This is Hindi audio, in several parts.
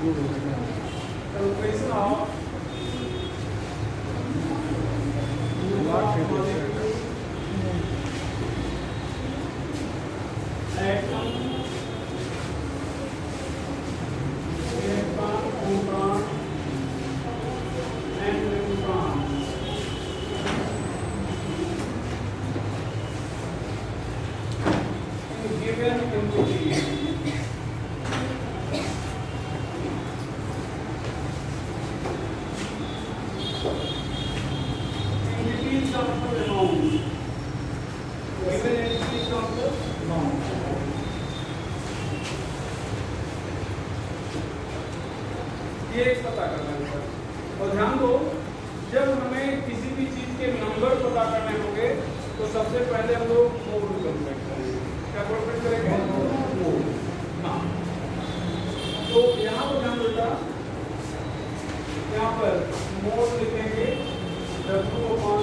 Calculation of ये एक पता करना है। और ध्यान दो, जब हमें किसी भी चीज के नंबर पता करने होंगे तो सबसे पहले हम लोग मोड कैलकुलेट करेंगे। क्या कैलकुलेट करेंगे? मोड। हाँ, तो यहाँ पर ध्यान देता, यहाँ पर मोड लिखेंगे W/m।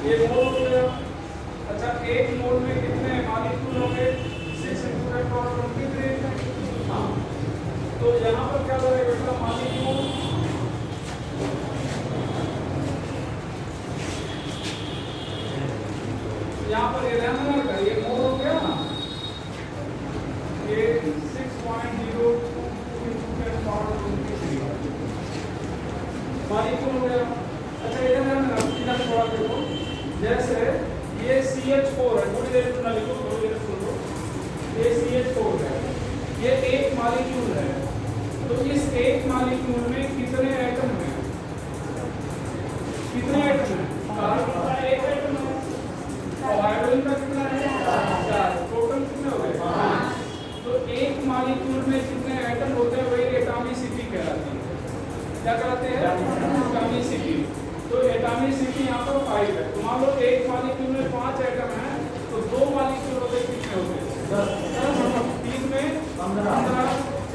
ये मोड हो गया। अच्छा, एक मोड में कितने मॉलिक्यूल होंगे? 6 × 10⁻²3। हाँ, तो यहाँ पर क्या करेगा बेटा? मॉलिक्यूल यहाँ पर ये रहना का ये मोड हो गया ना, ये 6.02 × 10⁻23 मॉलिक्यूल हो गया। अच्छा, इधर रहना, इधर थोड़ा देखो, जैसे ये CH4 है, थोड़ी देर सुना लिखो, थोड़ी देर सुन लो। ये CH4 है, ये एक मॉलिक्यूल है। तो इस एक मॉलिक्यूल में कितने एटम हैं? कितने एटम हैं? कार्बन का एक एटम है और हाइड्रोजन का कितना है? 4। टोटल कितने हो गए? 5। तो एक मॉलिक्यूल में जितने एटम होते हैं वही एटॉमिसिटी कहलाती है। क्या कहलाते हैं? एटॉमिसिटी। तो एटॉमिसिटी यहाँ पर 5 है। तो मान लो एक मॉलिक्यूल में 5 एटम है, तो 2 मॉलिक्यूल होते कितने होते हैं? 10। 3 में 15।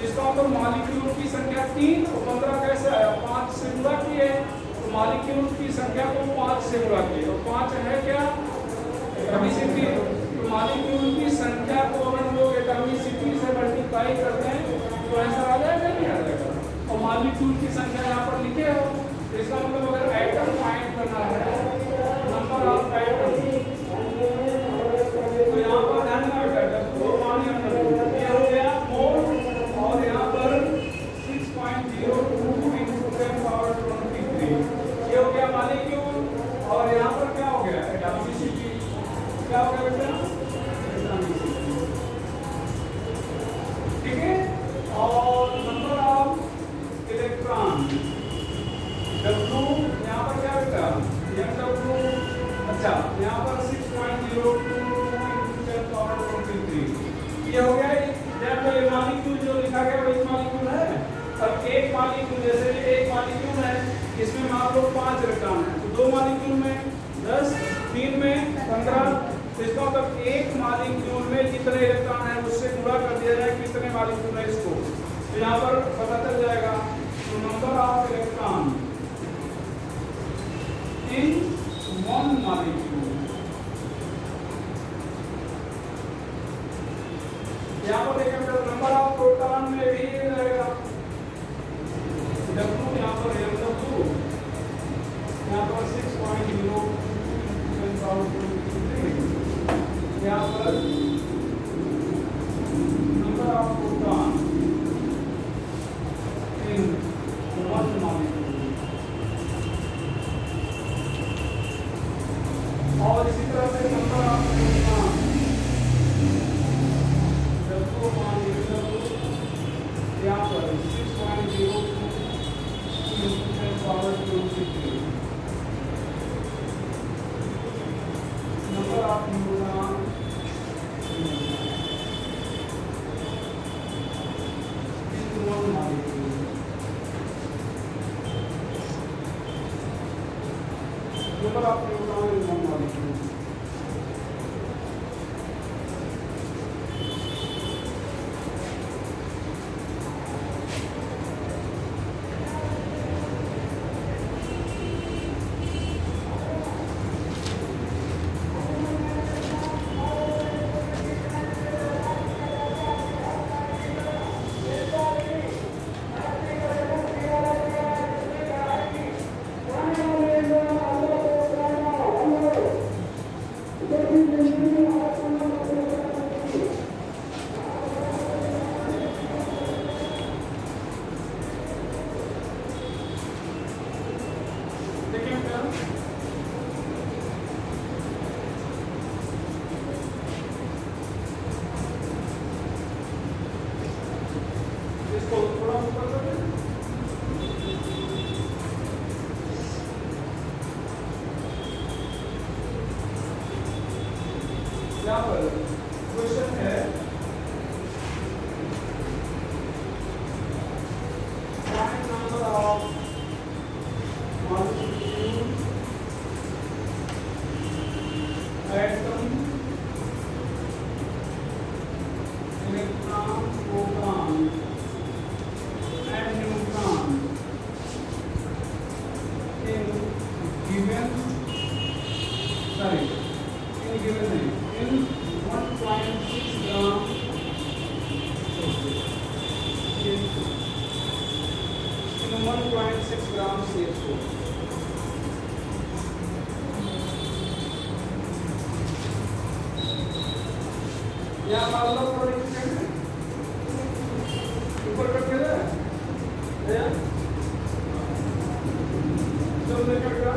इसका मतलब मॉलिक्यूल की संख्या 3 और 15 कैसे आया? 5 से गुणा किए, तो मॉलिक्यूल की संख्या को 5 से गुणा किए, और 5 है क्या? एटॉमिसिटी। तो मॉलिक्यूल की संख्या को अगर हम लोग एटॉमिसिटी से मल्टीप्लाई करते हैं तो ऐसा आ जाएगा, नहीं आ जाएगा? और मॉलिक्यूल की संख्या यहाँ पर लिखे हो, तो इसका मतलब अगर एटम फाइंड करना है, नंबर ऑफ एटम, तो यहाँ पर ध्यान रखना, दो पानी अंदर ये हो गया मोल, और यहाँ पर 6.02 × 10⁻23 ये हो गया मॉलिक्यूल, और यहाँ पर क्या हो गया? एटॉमिसिटी। क्या हो गया बेटा? एटॉमिसिटी। ठीक है। और नंबर ऑफ इलेक्ट्रॉन W, यहाँ पर क्या बेटा? MW। अच्छा, यहाँ पर 6.02 × 10⁻23 ये हो गया। जब ये मॉलिक्यूल जो लिखा गया वो एक मॉलिक्यूल है। अब एक मॉलिक्यूल, जैसे एक मॉलिक्यूल है, इसमें मान लो 5 इलेक्ट्रॉन है, तो 2 मॉलिक्यूल में 10, 3 में 15। तो इसका मतलब एक मॉलिक्यूल में जितने इलेक्ट्रॉन है उससे गुणा कर दिया जाए कितने मॉलिक्यूल है इसको, तो यहाँ पर पता चल जाएगा। तो number of electron in one molecule, यहाँ पर देखें नंबर ऑफ प्रोटॉन में भी ये रहेगा W, यहाँ पर MW, यहाँ पर 6.02 × 10⁻23, यहाँ पर number of proton in one molecule. और इसी तरह से नंबर ऑफ प्रोटॉन यहाँ पर 6.02 × 10⁻23 number of neutron in one molecule. Number of neutron in one molecule. यहाँ पर क्वेश्चन है find number of molecule atom electron proton and neutron in given in 1.6 gram in 1.6 gram CH4. यहाँ मान लो प्रोडक्ट है ऊपर कट गया है जब नहीं कट गया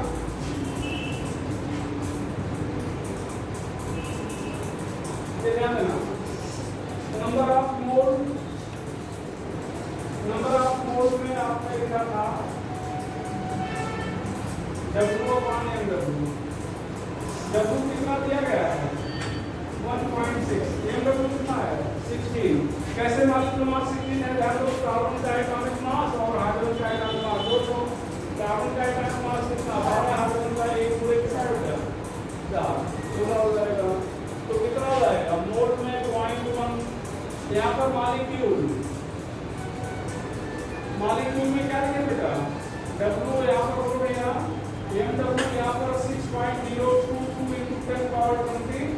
ये ध्यान देना नंबर ऑफ मोल में आपने लिखा था W/M कितना दिया गया है 1.6 MW कितना है 16 कैसे मालूम 16 है ध्यान दो कार्बन का एटॉमिक मास और हाइड्रोजन का एटॉमिक मास दो तो कार्बन का एटॉमिक मास कितना 12 हाइड्रोजन का एक पूरे के साइड हो जाएगा 16 हो जाएगा तो कितना हो जाएगा मोल में 0.1 यहाँ पर मॉलिक्यूल में क्या लिखा बेटा W यहाँ पर हो गया MW यहाँ पर 6.022 into 10 power 23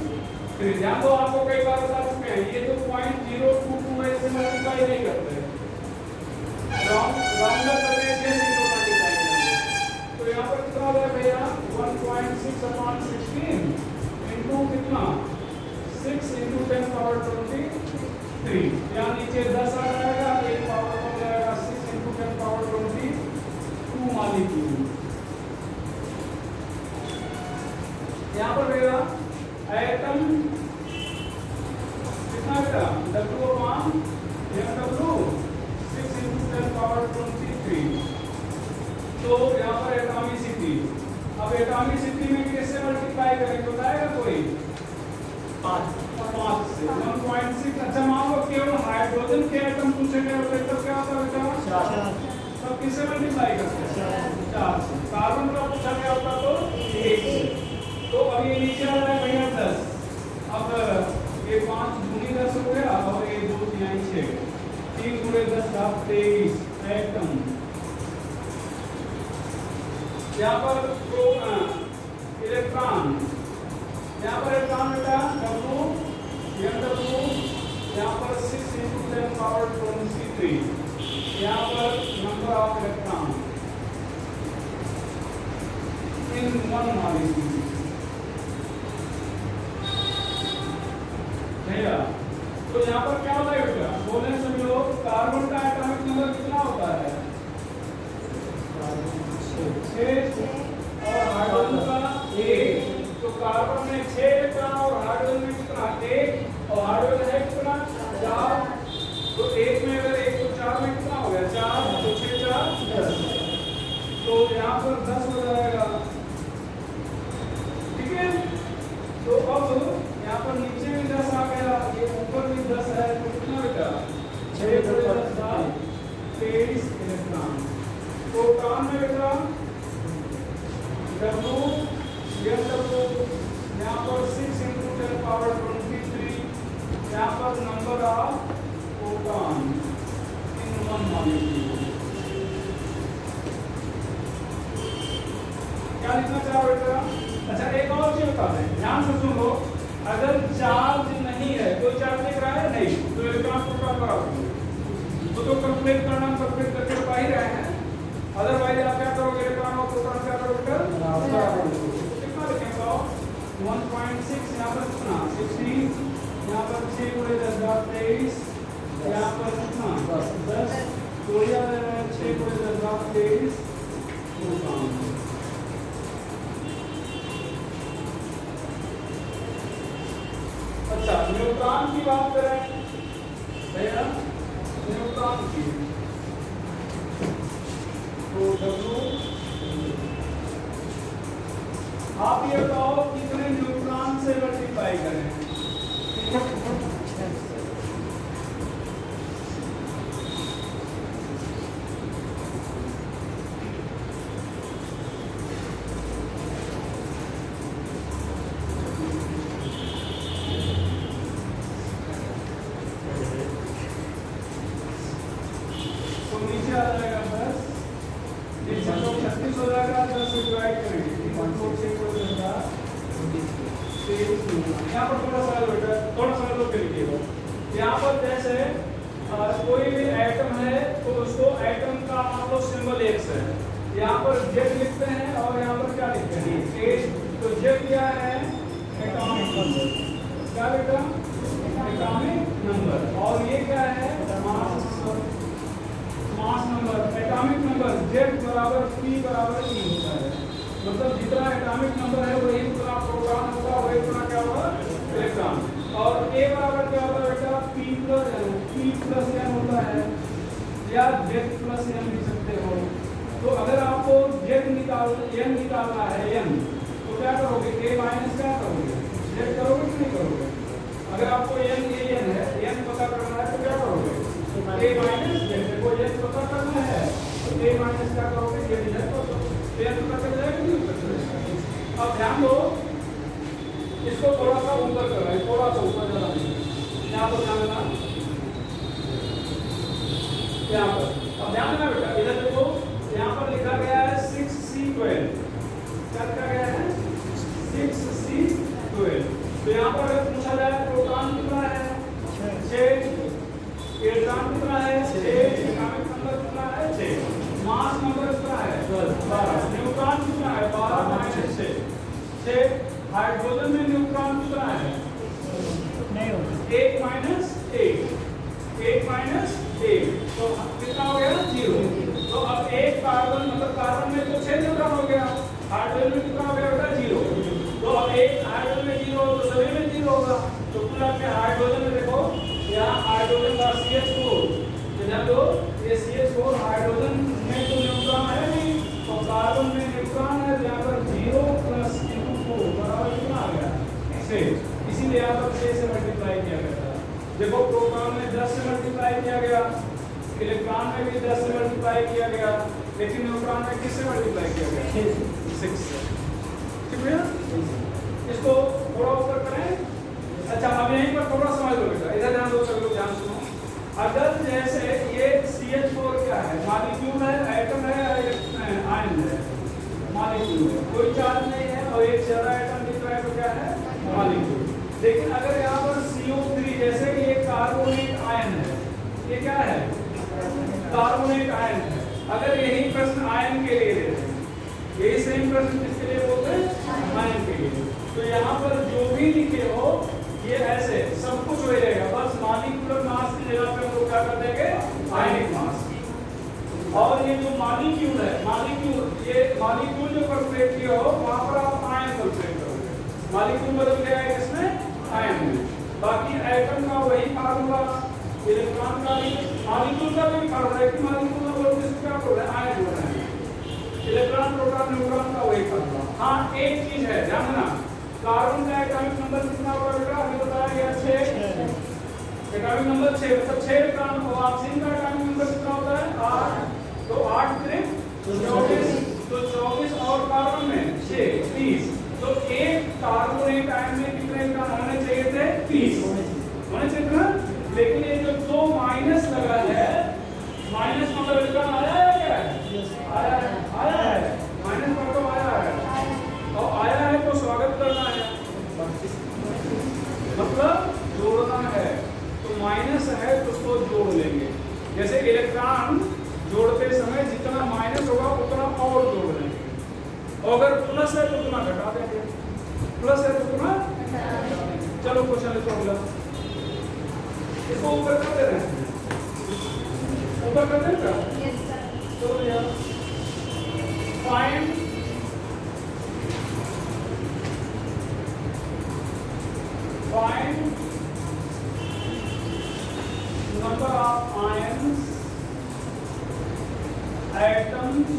ध्यान दो आपको कई बार बता चुके हैं ये तो 0.022 है इसे मल्टीप्लाई नहीं करते राउंडर करके इसे मल्टीप्लाई करेंगे तो यहाँ पर कितना हो जाएगा भैया 1.6/16 into कितना 6 into 10 power 23 यहाँ नीचे 10 आ जाएगा एक पावर हो जाएगा 6 into 10 power 22 मॉलिक्यूल यहाँ पर भैया एटम कितना बेटा W/MW 6 into 10 power 23 तो यहाँ पर एटॉमिसिटी अब एटॉमिसिटी में कैसे मल्टीप्लाई करेंगे बताएगा कोई 5 से 1.6 अच्छा मान लो केवल हाइड्रोजन के एटम पूछे गए होते तब क्या होता बेटा 4 तब किससे मल्टीप्लाई करते हैं 4 से कार्बन का पूछा गया होता तो 1 से तो अब ये नीचे आ रहा है भैया 10 अब ये 5 दूनी 10 हो गया और ये 2 3 6 3 गुणे 10 23 एटम यहाँ पर इलेक्ट्रॉन यहाँ पर इलेक्ट्रॉन बेटा W यहाँ पर 6 into 10 power 23 यहाँ पर number of electron in one molecule भैया तो यहाँ पर क्या होता है बेटा बोले सभी लोग कार्बन का एटॉमिक नंबर कितना होता है 6 और हाइड्रोजन का 1 तो कार्बन में 6 इलेक्ट्रॉन और हाइड्रोजन में कितना 1 और हाइड्रोजन है कितना 4 तो 1 में अगर 1 तो 4 में कितना हो गया 4 तो 6 4 10 तो यहाँ पर 10 हो जाएगा ठीक है तो अब यहाँ पर नीचे भी 10 आ गया ये ऊपर भी 10 है तो कितना बेटा 6 गुणे 10 23 इलेक्ट्रॉन तो काम में बेटा W यहाँ पर 6 into 10 power 23 यहाँ पर number of proton in one molecule क्या लिखना चाह बेटा अच्छा एक और चीज बता दें ध्यान से सुन लो अगर चार्ज नहीं है कोई चार्ज दिख रहा है नहीं तो इलेक्ट्रॉन प्रोटॉन बराबर तो कैलकुलेट करना कैलकुलेट करके पा ही रहे हैं अदरवाइज आप क्या करोगे इलेक्ट्रॉन और प्रोटॉन क्या करोगे बराबर कितना लिखेंगे 1.6 यहाँ पर कितना 16 यहाँ पर 6 गुणे 10 23 यहाँ पर कितना 10 तो यह 6 गुणे 10 23 प्रोटॉन अच्छा न्यूट्रॉन की बात करें भैया न्यूट्रॉन की तो W आप ये बताओ कितने न्यूट्रॉन से मल्टीप्लाई करें नीचे आ जाएगा 10, 36 हो जाएगा, 10 से डिवाइड करेंगे, यहाँ पर थोड़ा सा बेटा, थोड़ा सा लोग लिखिएगा। यहाँ पर जैसे कोई भी एटम है तो उसको एटम का मान लो सिंबल एक्स है, यहाँ पर जेड लिखते हैं और यहाँ पर क्या लिखते हैं एच। तो जेड क्या है एटॉमिक नंबर, क्या बेटा एटॉमिक नंबर, और ये क्या है mass number. Atomic number Z बराबर पी बराबर ई होता है, मतलब जितना एटॉमिक नंबर है वही उतना प्रोटॉन होगा, वही उतना क्या होगा इलेक्ट्रॉन। और ए बराबर क्या होता है बेटा पी प्लस एन होता है, या जेड प्लस एन लिख सकते हो। तो अगर आपको जेड निकालना है एन, तो क्या करोगे ए माइनस क्या करोगे जेड करोगे कि नहीं करोगे। अगर आपको एन है एन पता करना है तो क्या करोगे ए माइनस जेड को जेड पता करना है तो ए माइनस क्या करोगे जेड जेड को एन पता कर जाएगा नहीं पता चलेगा। अब ध्यान दो, इसको थोड़ा सा ऊपर कर रहा है, थोड़ा सा ऊपर ज्यादा नहीं, यहाँ पर ध्यान देना, यहाँ पर। अब ध्यान देना बेटा, इधर देखो यहाँ पर लिखा गया है 6C12, क्या लिखा गया है 6C12। तो यहाँ पर अगर पूछा जाए प्रोटॉन कितना है 6, इलेक्ट्रॉन कितना है 6, एटॉमिक नंबर कितना है 6, मास नंबर कितना है 12, न्यूट्रॉन कितना है 12 माइनस 6, हाइड्रोजन में न्यूट्रॉन कितना है 1 माइनस 1, तो कितना हो गया 0। तो अब एक कार्बन मतलब कार्बन में तो 6 न्यूट्रॉन हो गया, हाइड्रोजन में कितना हो गया बेटा 0। तो अब एक हाइड्रोजन में 0 तो सभी में 0 होगा। तो कुल आपके हाइड्रोजन में देखो यहाँ हाइड्रोजन का CH4, ध्यान दो ये CH4 हाइड्रोजन में तो न्यूट्रॉन है नहीं, तो कार्बन में न्यूट्रॉन है, यहाँ पर 0 प्लस 4 बराबर कितना आ गया 6, इसीलिए यहाँ पर 6 से मल्टीप्लाई किया गया था। देखो प्रोटॉन में 10 से मल्टीप्लाई किया गया, इलेक्ट्रॉन में भी 10 से मल्टीप्लाई किया गया, लेकिन न्यूट्रॉन में किससे मल्टीप्लाई किया गया 6 से। ठीक है, इसको थोड़ा ऊपर करें। अच्छा अब यहीं पर थोड़ा समझ लो बेटा, इधर ध्यान दो, सब लोग ध्यान सुनो। अगर जैसे ये CH4 क्या है मॉलिक्यूल है, एटम है, आयन है, मॉलिक्यूल है, कोई चार्ज नहीं है और एक से ज्यादा एटम दिख रहा है तो क्या है मॉलिक्यूल। लेकिन अगर यहाँ पर CO3 जैसे कि ये कार्बोनेट आयन है, ये क्या है कार्बोनेट आयन है। अगर यही प्रश्न आयन के लिए देते हैं, यही सेम प्रश्न किसके लिए बोलते हैं आयन के लिए, तो यहाँ पर जो भी लिखे हो ये ऐसे सब कुछ हो रहेगा, बस मॉलिक्यूलर मास की जगह पे हम लोग क्या कर देंगे आयनिक मास। और ये जो मॉलिक्यूल है, ये मॉलिक्यूल जो कैलकुलेट किया हो वहां पर आप आयन कैलकुलेट करोगे, मॉलिक्यूल बदल गया है किसमें आयन में। बाकी एटम का वही फार्मूला, इलेक्ट्रॉन का भी, मॉलिक्यूल का भी फार्मूला है कि मॉलिक्यूल में बोलते हैं क्या बोल रहे हैं आयन बोल रहे हैं, इलेक्ट्रॉन प्रोटॉन न्यूट्रॉन का वही फार्मूला। हाँ एक चीज है ध्यान देना, कार्बन का एटॉमिक नंबर कितना होगा बेटा अभी बताया गया 6, एटॉमिक नंबर 6 मतलब 6 इलेक्ट्रॉन, और ऑक्सीजन का एटॉमिक नंबर कितना होता है 8, तो 8 3 24, तो 24 और कार्बन में 6 30, तो एक कार्बोनेट आयन में कितने इलेक्ट्रॉन होने चाहिए थे 30 होने चाहिए था। लेकिन ये जो 2 माइनस लगा है, माइनस मतलब इलेक्ट्रॉन आया है क्या आया है माइनस मतलब आया है, और आया है तो स्वागत करना है, मतलब जोड़ना है। तो माइनस है तो उसको जोड़ लेंगे, जैसे इलेक्ट्रॉन जोड़ते समय जितना माइनस होगा उतना और जोड़ लेंगे, और अगर प्लस है तो उतना घटा देंगे, प्लस है तो उतना चलो क्वेश्चन लिखो अगला, इसको ऊपर कर दे रहे हैं, ऊपर कर देंगे चलो यार। Find number of ions, atoms,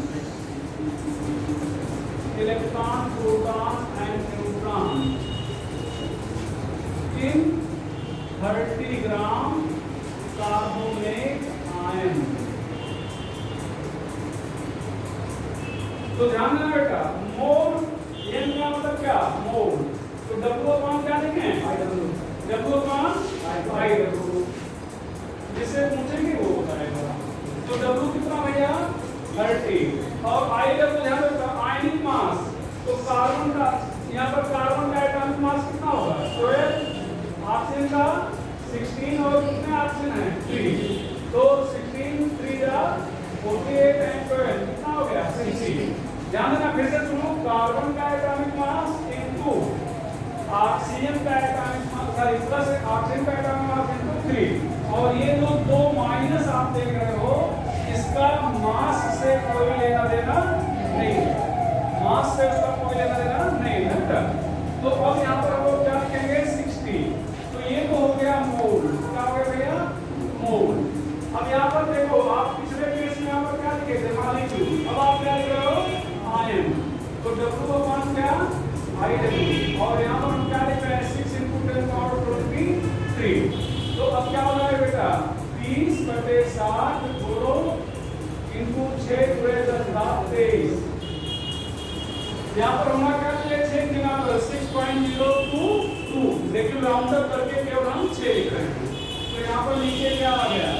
electron, proton and neutron in 30 gram carbonate ion. तो ध्यान देना बेटा, मोल एन का मतलब क्या, मोल। तो डब्ल्यू अपॉन क्या लिखें, डब्ल्यू अपॉन आई डब्ल्यू, जिससे पूछेंगे वो बताएगा। तो डब्ल्यू कितना भैया 30, और आई डब्ल्यू ध्यान रखना आयनिक मास। तो कार्बन का यहाँ पर कार्बन का एटॉमिक मास कितना होगा 12, ऑक्सीजन का 16 और कितने ऑक्सीजन है 3, तो 16 3 जा 48 एंड 12 कितना हो गया 60। ध्यान देना फिर से सुनो, कार्बन का एटॉमिक मास इनटू ऑक्सीजन का atomic mass, sorry plus oxygen का एटॉमिक मास इनटू 3, और ये जो दो माइनस आप देख रहे हो इसका मास से कोई लेना देना नहीं है, मास से उसका कोई लेना देना नहीं है। तो अब यहाँ पर हम लोग क्या लिखेंगे 60, तो ये तो हो गया मोल, क्या हो गया भैया मोल। अब यहाँ पर देखो, आप पिछले केस में यहाँ पर क्या लिखे थे मॉलिक्यूल, अब आप क्या लिख रहे हो आयन। तो W अपॉन क्या IW, और यहाँ पर हम क्या लिख रहे हैं 6 × 10⁻23। तो अब क्या हो रहा है बेटा 30/60 बोलो इनटू 6 × 10⁻23। यहाँ पर हमारा क्या लिखे 6 की जगह 6.022, लेकिन राउंड अप करके केवल हम 6 लिख रहे हैं। तो यहाँ पर नीचे क्या आ गया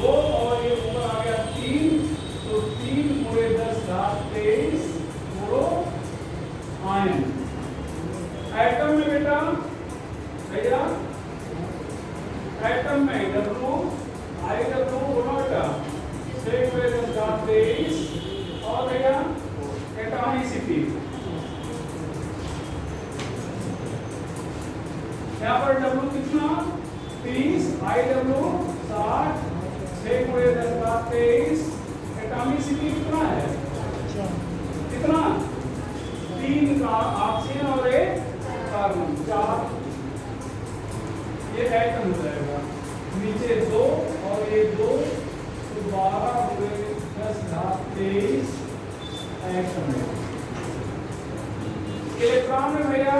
2 और ये ऊपर आ गया 3, तो 3 × 10⁻23 बोलो आयन। एटम में बेटा भैया एटम में डब्ल्यू आई डब्ल्यू बोलो बेटा 6 × 10⁻23, और भैया एटॉमिसिटी यहाँ पर डब्ल्यू कितना 30, आई डब्ल्यू 60, 6 × 10⁻23, एटॉमिसिटी कितना है कितना 3 का ऑक्सीजन और 1 कार्बन 4, ये एटम हो जाएगा। नीचे 2 और ये 2, तो 12 × 10⁻23 एटम है। इलेक्ट्रॉन में भैया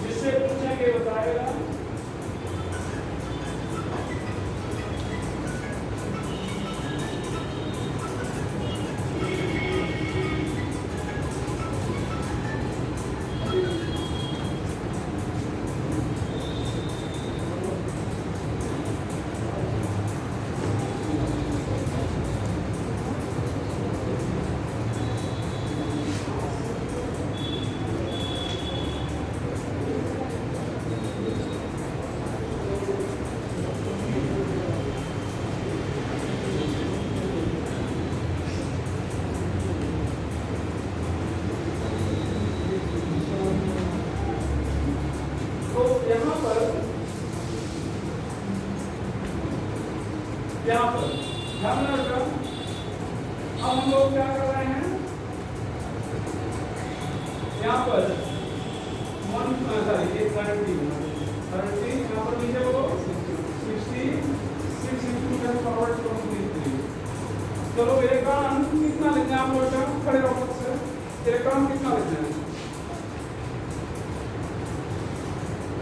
जिससे पूछेंगे बताएगा, यहाँ पर ध्यान रखना। अब हम लोग क्या कर रहे हैं यहाँ पर 30 यहाँ पर नीचे वो 66 × 10⁻23। चलो इलेक्ट्रॉन कितना लिखना है आप लोग खड़े रहो से, इलेक्ट्रॉन कितना लिखना है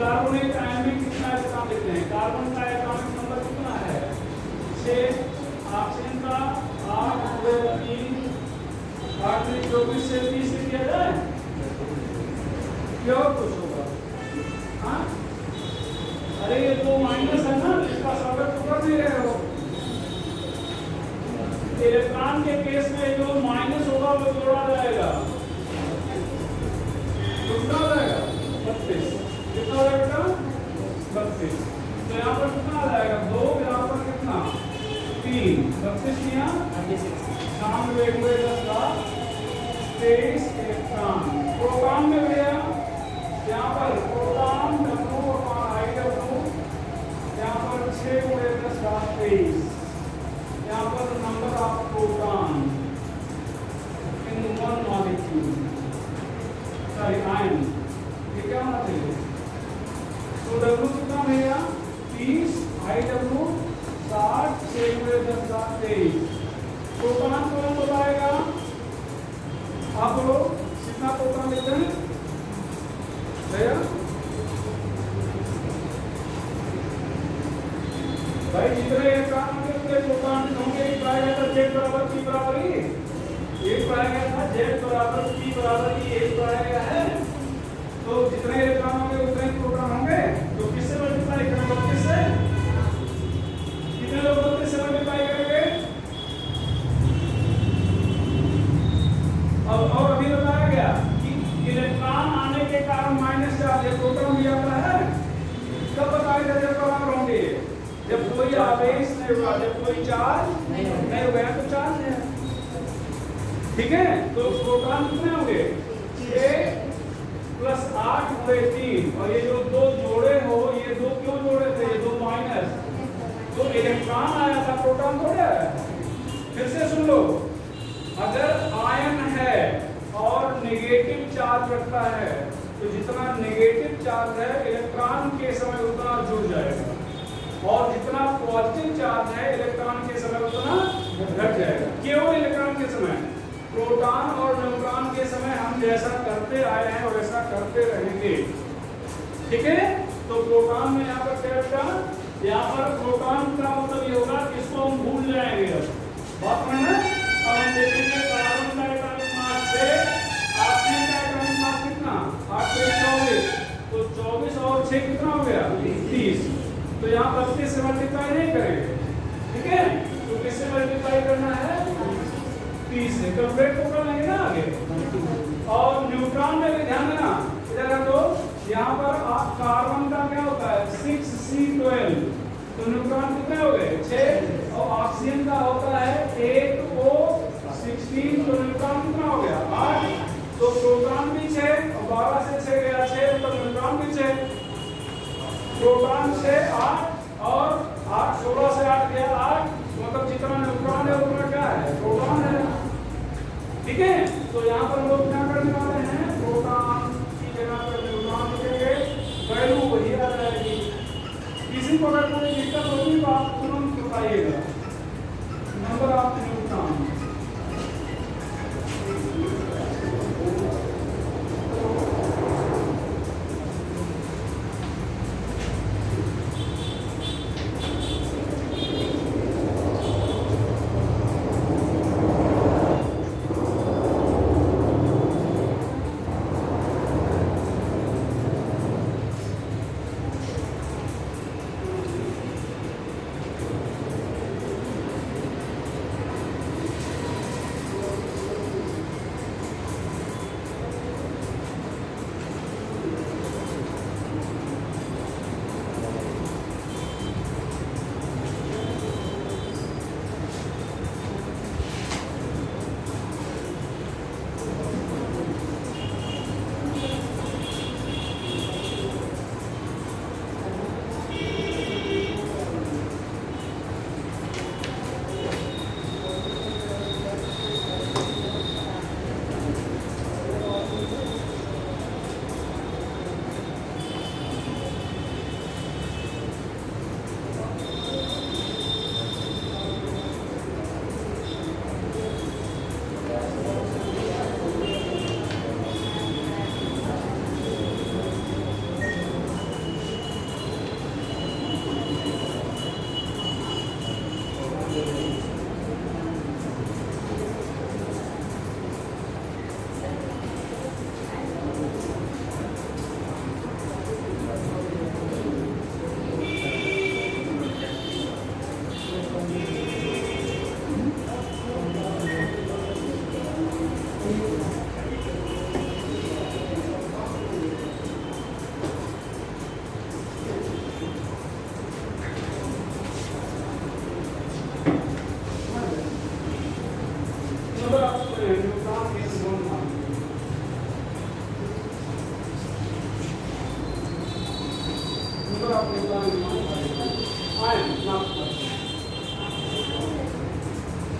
कार्बोनेट आयन में कितना इलेक्ट्रॉन लिखते हैं, कार्बन का एटॉमिक नंबर कितना है 6, ऑक्सीजन का 8 × 3 8 × 24 से 30 लिया जाए क्या कुछ होगा। हाँ अरे ये तो माइनस है ना, इसका स्वागत तो कर नहीं रहे हो। इलेक्ट्रॉन के केस में जो माइनस होगा वो जोड़ा जाएगा, कितना हो जाएगा 32, कितना हो जाएगा बेटा 32। तो यहाँ पर कितना आ जाएगा 2, यहाँ पर कितना 3, 32 यहाँ 96 × 10⁻23 इलेक्ट्रॉन। प्रोटॉन में भैया यहाँ पर प्रोटॉन W अपॉन IW, यहाँ पर 6 × 10⁻23, यहाँ पर number of proton in one molecule, sorry ion, ये क्या होना चाहिए। तो W कितना भैया 30, IW 60, 6 × 10⁻23। प्रोटॉन कौन बताएगा आप लोग, कितना प्रोटॉन लेते हैं भैया भाई जितने इलेक्ट्रॉन होंगे उतने प्रोटॉन होंगे। एक पाया गया था Z बराबर P बराबर E, एक पाया गया था Z बराबर P बराबर E, एक पाया गया है। तो जितने इलेक्ट्रॉन होंगे उतने ही प्रोटॉन होंगे। तो किससे मल्टीप्लाई करेंगे? 32 से। कितने लोग 32 से मल्टीप्लाई करेंगे? और अभी बताया गया कि इलेक्ट्रॉन आने के कारण माइनस चार्ज है, प्रोटॉन भी आता है। कब बताया जब परमाणु होंगे? जब कोई आवेश नहीं होगा, जब कोई चार्ज नहीं होगा तो चार्ज है। ठीक है, तो प्रोटॉन कितने होंगे? 6 + 8 × 3। और ये जो दो जोड़े हो, ये दो क्यों जोड़े थे? ये दो माइनस, तो इलेक्ट्रॉन आया था, प्रोटॉन थोड़ा है। फिर से सुन लो, अगर आयन है और नेगेटिव चार्ज रखता है तो जितना नेगेटिव चार्ज है इलेक्ट्रॉन के समय उतना जुड़ जाएगा, और जितना पॉजिटिव चार्ज है इलेक्ट्रॉन के समय उतना घट जाएगा। केवल इलेक्ट्रॉन के समय, प्रोटॉन और न्यूट्रॉन के समय हम जैसा करते आए हैं और वैसा करते रहेंगे। ठीक है, तो प्रोटॉन में यहाँ पर क्या था? यहाँ पर प्रोटॉन का मतलब ये होगा कि इसको हम भूल जाएंगे। अब बात में ना, अब हम देखेंगे कार्बन का एटॉमिक मास से ऑक्सीजन का एटॉमिक मास कितना? 8 से 24, तो 24 और 6 कितना हो गया? 30। तो यहाँ 32 से मल्टीप्लाई नहीं करेंगे। ठीक है, तो किससे मल्टीप्लाई करना है? 30 से। कंप्लीट को कर लेंगे ना आगे। और न्यूट्रॉन में भी ध्यान देना, इधर है तो यहाँ पर कार्बन का क्या होता है? 6C12, तो न्यूट्रॉन कितने हो गए? 6। और ऑक्सीजन का होता है 8O16, तो न्यूट्रॉन कितना हो गया? 8। तो प्रोटॉन भी 6, और 12 से 6 गया 6, तो न्यूट्रॉन भी 6। प्रोटॉन से 8 और 8, 16 से 8 गया 8, मतलब जितना न्यूट्रॉन है उतना क्या है? प्रोटॉन है। ठीक है, तो यहाँ पर हम लोग क्या करने वाले हैं? प्रोटॉन की जगह पर न्यूट्रॉन लिखेंगे, वैल्यू वही आ जाएगी। किसी को अगर कोई दिक्कत होगी तो आप तुरंत बताइएगा। नंबर ऑफ न्यूट्रॉन,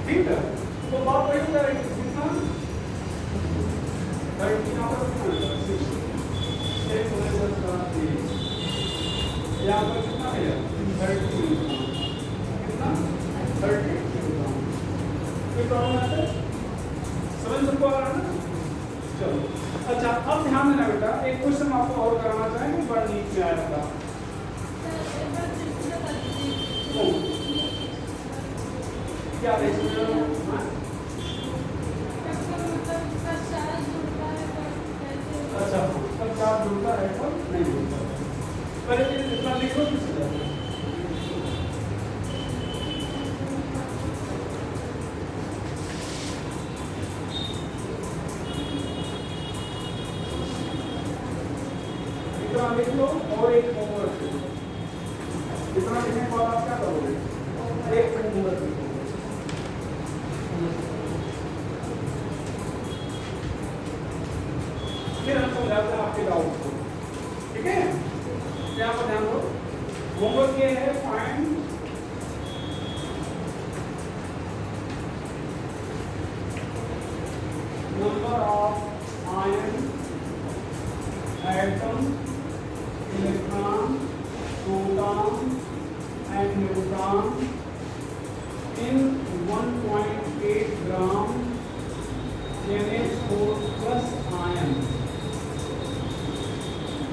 ठीक है, तो बात वही हो जाएगी कितना 30 यहाँ पर कितना है 30 कितना 30 कोई प्रॉब्लम है समझ सबको आ रहा है ना। चलो अच्छा अब ध्यान देना बेटा, एक क्वेश्चन आपको और कराना चाहेंगे बड़ा नीट में आया था। क्या रेशियो है? अच्छा, तब चार्ज जुड़ता है तो नहीं जुड़ता। पहले इतना लिखो किस तरह लिख लो और एक होमवर्क इतना लिखने के बाद आप क्या करोगे? एक होमवर्क लिखोगे। फिर हम समझाते हैं आपके डाउट को, ठीक है? यहाँ पर ध्यान दो, होमवर्क ये है find number of ion atom electron, proton and neutron in 1.8 gram NH4 plus ion।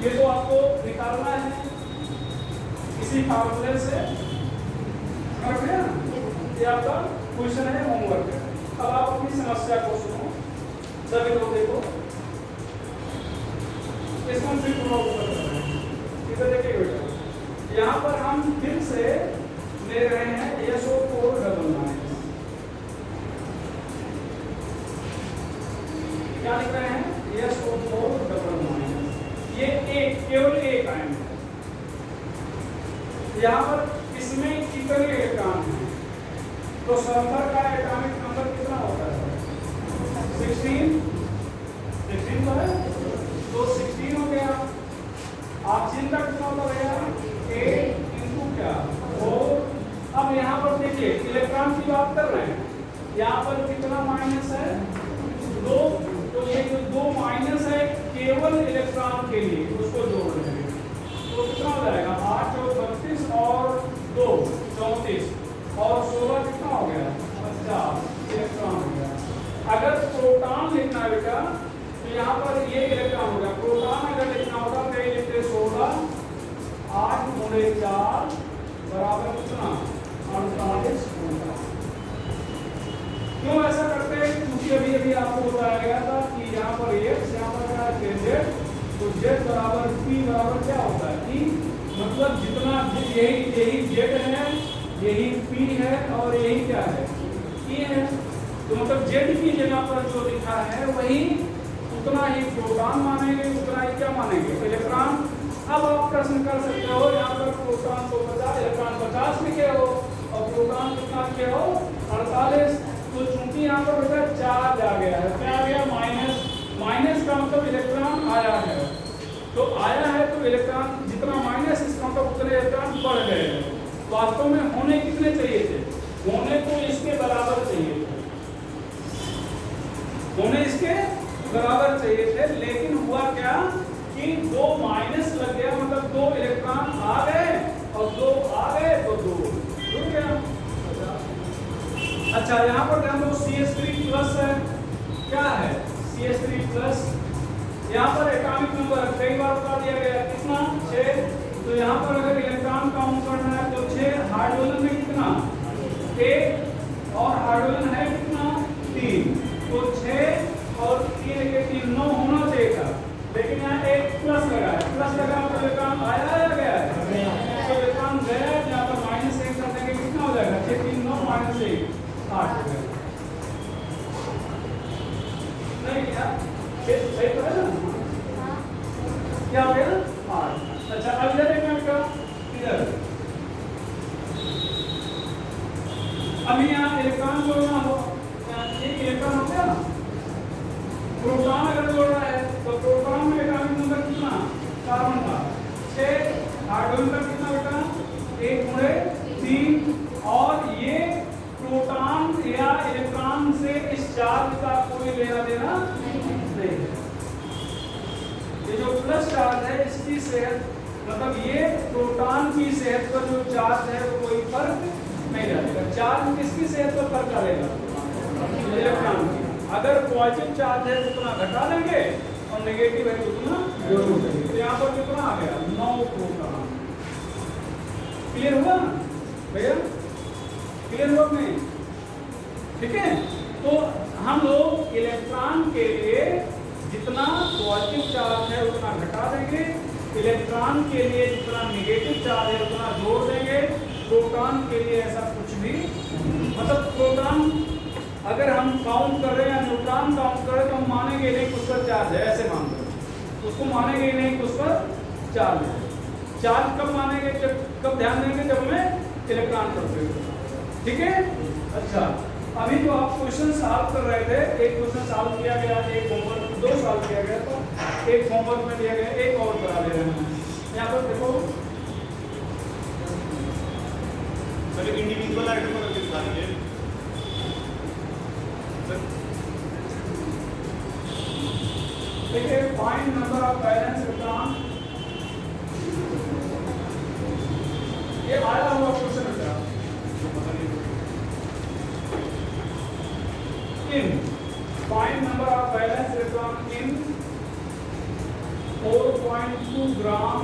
ये तो आपको निकालना है इसी फार्मूले से, समझ गए ना? ये आपका क्वेश्चन है, होमवर्क है। अब आप अपनी समस्या को सुनो सभी लोग, देखो इसको हम फिर पूरा ऊपर कर रहे हैं। देखिए बेटा, यहाँ पर हम फिर से ले रहे हैं SO4 डबल माइनस। क्या लिख रहे हैं? SO4 double minus. ये एक केवल एक आयन है। यहाँ पर इसमें कितने इलेक्ट्रॉन हैं? तो सल्फर का एटॉमिक नंबर कितना होता है? 16 तो है, तो 16 हो गया। ऑक्सीजन का कितना होता है? 8 इंटू क्या? 4। अब यहाँ पर देखिए इलेक्ट्रॉन की बात कर रहे हैं, यहाँ पर कितना माइनस है? 2। तो ये जो 2 माइनस है केवल इलेक्ट्रॉन के लिए, उसको जोड़ रहे हैं, तो कितना हो जाएगा? 8 और 32 और 2 34 और 16 कितना हो गया? 50 इलेक्ट्रॉन हो गया। अगर प्रोटॉन लिखना है बेटा तो यहाँ पर ये इलेक्ट्रॉन हो गया। प्रोटॉन अगर लिखना होगा तो ये लिखते 16 8 गुणे 4 बराबर कितना? 48 प्रोटॉन। क्यों ऐसा करते हैं? क्योंकि अभी अभी आपको बताया गया था कि यहाँ पर x, यहाँ पर क्या है z, तो z बराबर p बराबर क्या होता है? p। मतलब जितना यही z है, यही p है और यही क्या है? p है। तो मतलब z की जगह पर जो लिखा है वही उतना ही प्रोटॉन मानेंगे, उतना ही क्या मानेंगे? इलेक्ट्रॉन। अब आप प्रश्न कर सकते हो, यहाँ पर प्रोटॉन को 50, इलेक्ट्रॉन 50 लिखे हो और प्रोटॉन कितना लिखे हो? 48। तो चूंकि यहाँ पर बेटा चार्ज आ गया है, क्या आ गया? माइनस। माइनस का मतलब इलेक्ट्रॉन आया है, तो आया है तो इलेक्ट्रॉन जितना माइनस, इसका मतलब उतने इलेक्ट्रॉन बढ़ गए हैं। वास्तव में होने कितने चाहिए थे? होने तो इसके बराबर चाहिए थे, होने इसके बराबर चाहिए थे, लेकिन हुआ क्या कि 2 माइनस लग गया, मतलब 2 इलेक्ट्रॉन आ गए और 2 आ गए तो 2 जुड़ गया। अच्छा, यहाँ पर ध्यान दो, CH3 प्लस है, क्या है? CH3 plus. यहाँ पर एटॉमिक नंबर कई बार बता दिया गया, कितना? 6। तो यहाँ पर अगर इलेक्ट्रॉन काउंट करना है तो 6। हाइड्रोजन में कितना? 1 और हाइड्रोजन है कितना? 3। तो 6 और 3 के 3 9 होना चाहिए था, लेकिन यहाँ एक प्लस लगा है। प्लस लगा तो इलेक्ट्रॉन आया या गया है? तो इलेक्ट्रॉन गया, यहाँ पर -1 कर देंगे, कितना हो जाएगा? 6 3 9 -1 8 हो गया। नहीं क्या सही तो है ना? क्या हो गया? 8। अच्छा, अब इधर देखना बेटा, इधर अभी यहाँ इलेक्ट्रॉन जोड़ना हो, एक इलेक्ट्रॉन हो गया। प्रोटॉन अगर जोड़ रहा है तो प्रोटॉन में एटॉमिक नंबर कितना? कार्बन का 6। हाइड्रोजन का कितना बेटा? 1 गुणे 3। और ये प्रोटॉन या इलेक्ट्रॉन से इस चार्ज का कोई लेना देना नहीं है। ये जो प्लस चार्ज है इसकी सेहत, मतलब ये प्रोटॉन की सेहत पर जो चार्ज है वो कोई फर्क नहीं डालेगा। चार्ज किसकी सेहत पर फर्क डालेगा? इलेक्ट्रॉन की। अगर पॉजिटिव चार्ज है तो उतना घटा लेंगे और नेगेटिव है तो उतना जोड़ देंगे। तो यहाँ पर कितना आ गया? 9 प्रोटॉन। क्लियर हुआ भैया? क्लियर हुआ नहीं? ठीक है। तो हम लोग इलेक्ट्रॉन के लिए जितना पॉजिटिव चार्ज है उतना घटा देंगे, इलेक्ट्रॉन के लिए जितना नेगेटिव चार्ज है उतना जोड़ देंगे। प्रोटॉन के लिए ऐसा कुछ भी, मतलब प्रोटॉन अगर हम काउंट कर रहे हैं, न्यूट्रॉन काउंट कर रहे हैं तो हम मानेंगे नहीं कि उस पर चार्ज है, ऐसे मान लो, उसको मानेंगे नहीं कि उस पर चार्ज है। चार्ज कब मानेंगे, जब कब ध्यान देंगे, जब हमें इलेक्ट्रॉन पर, ठीक है। अच्छा, अभी जो आप क्वेश्चन सॉल्व कर रहे थे, एक क्वेश्चन सॉल्व किया गया, एक होमवर्क 2 सॉल्व किया गया, तो एक होमवर्क में दिया गया, एक और करा दे रहे हैं। यहाँ पर देखो इंडिविजुअल आइटम को रखते दिखाएंगे। देखिए, find number of balance electron, ये आया हुआ क्वेश्चन है। In find number of valence electron in 4.2 gram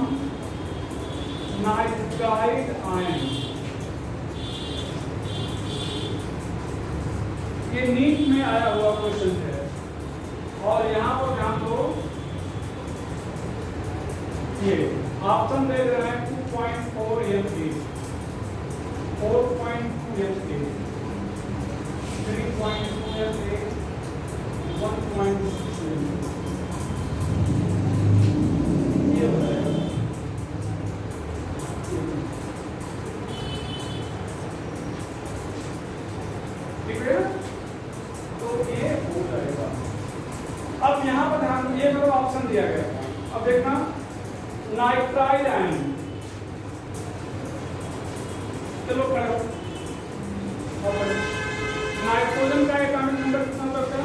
nitride ion। ये नीट में आया हुआ क्वेश्चन है और यहाँ पर ध्यान दो, ये ऑप्शन दे रहे हैं 2.4 MK, 4.2 MK, 3.2 MK, 1.6 ये बताएगा। ठीक है, तो ये हो जाएगा। अब यहाँ पर ध्यान, ये मेरा ऑप्शन दिया गया था। अब देखना, नाइट्राइड आयन, चलो करो। नाइट्रोजन का एटॉमिक नंबर कितना होता है?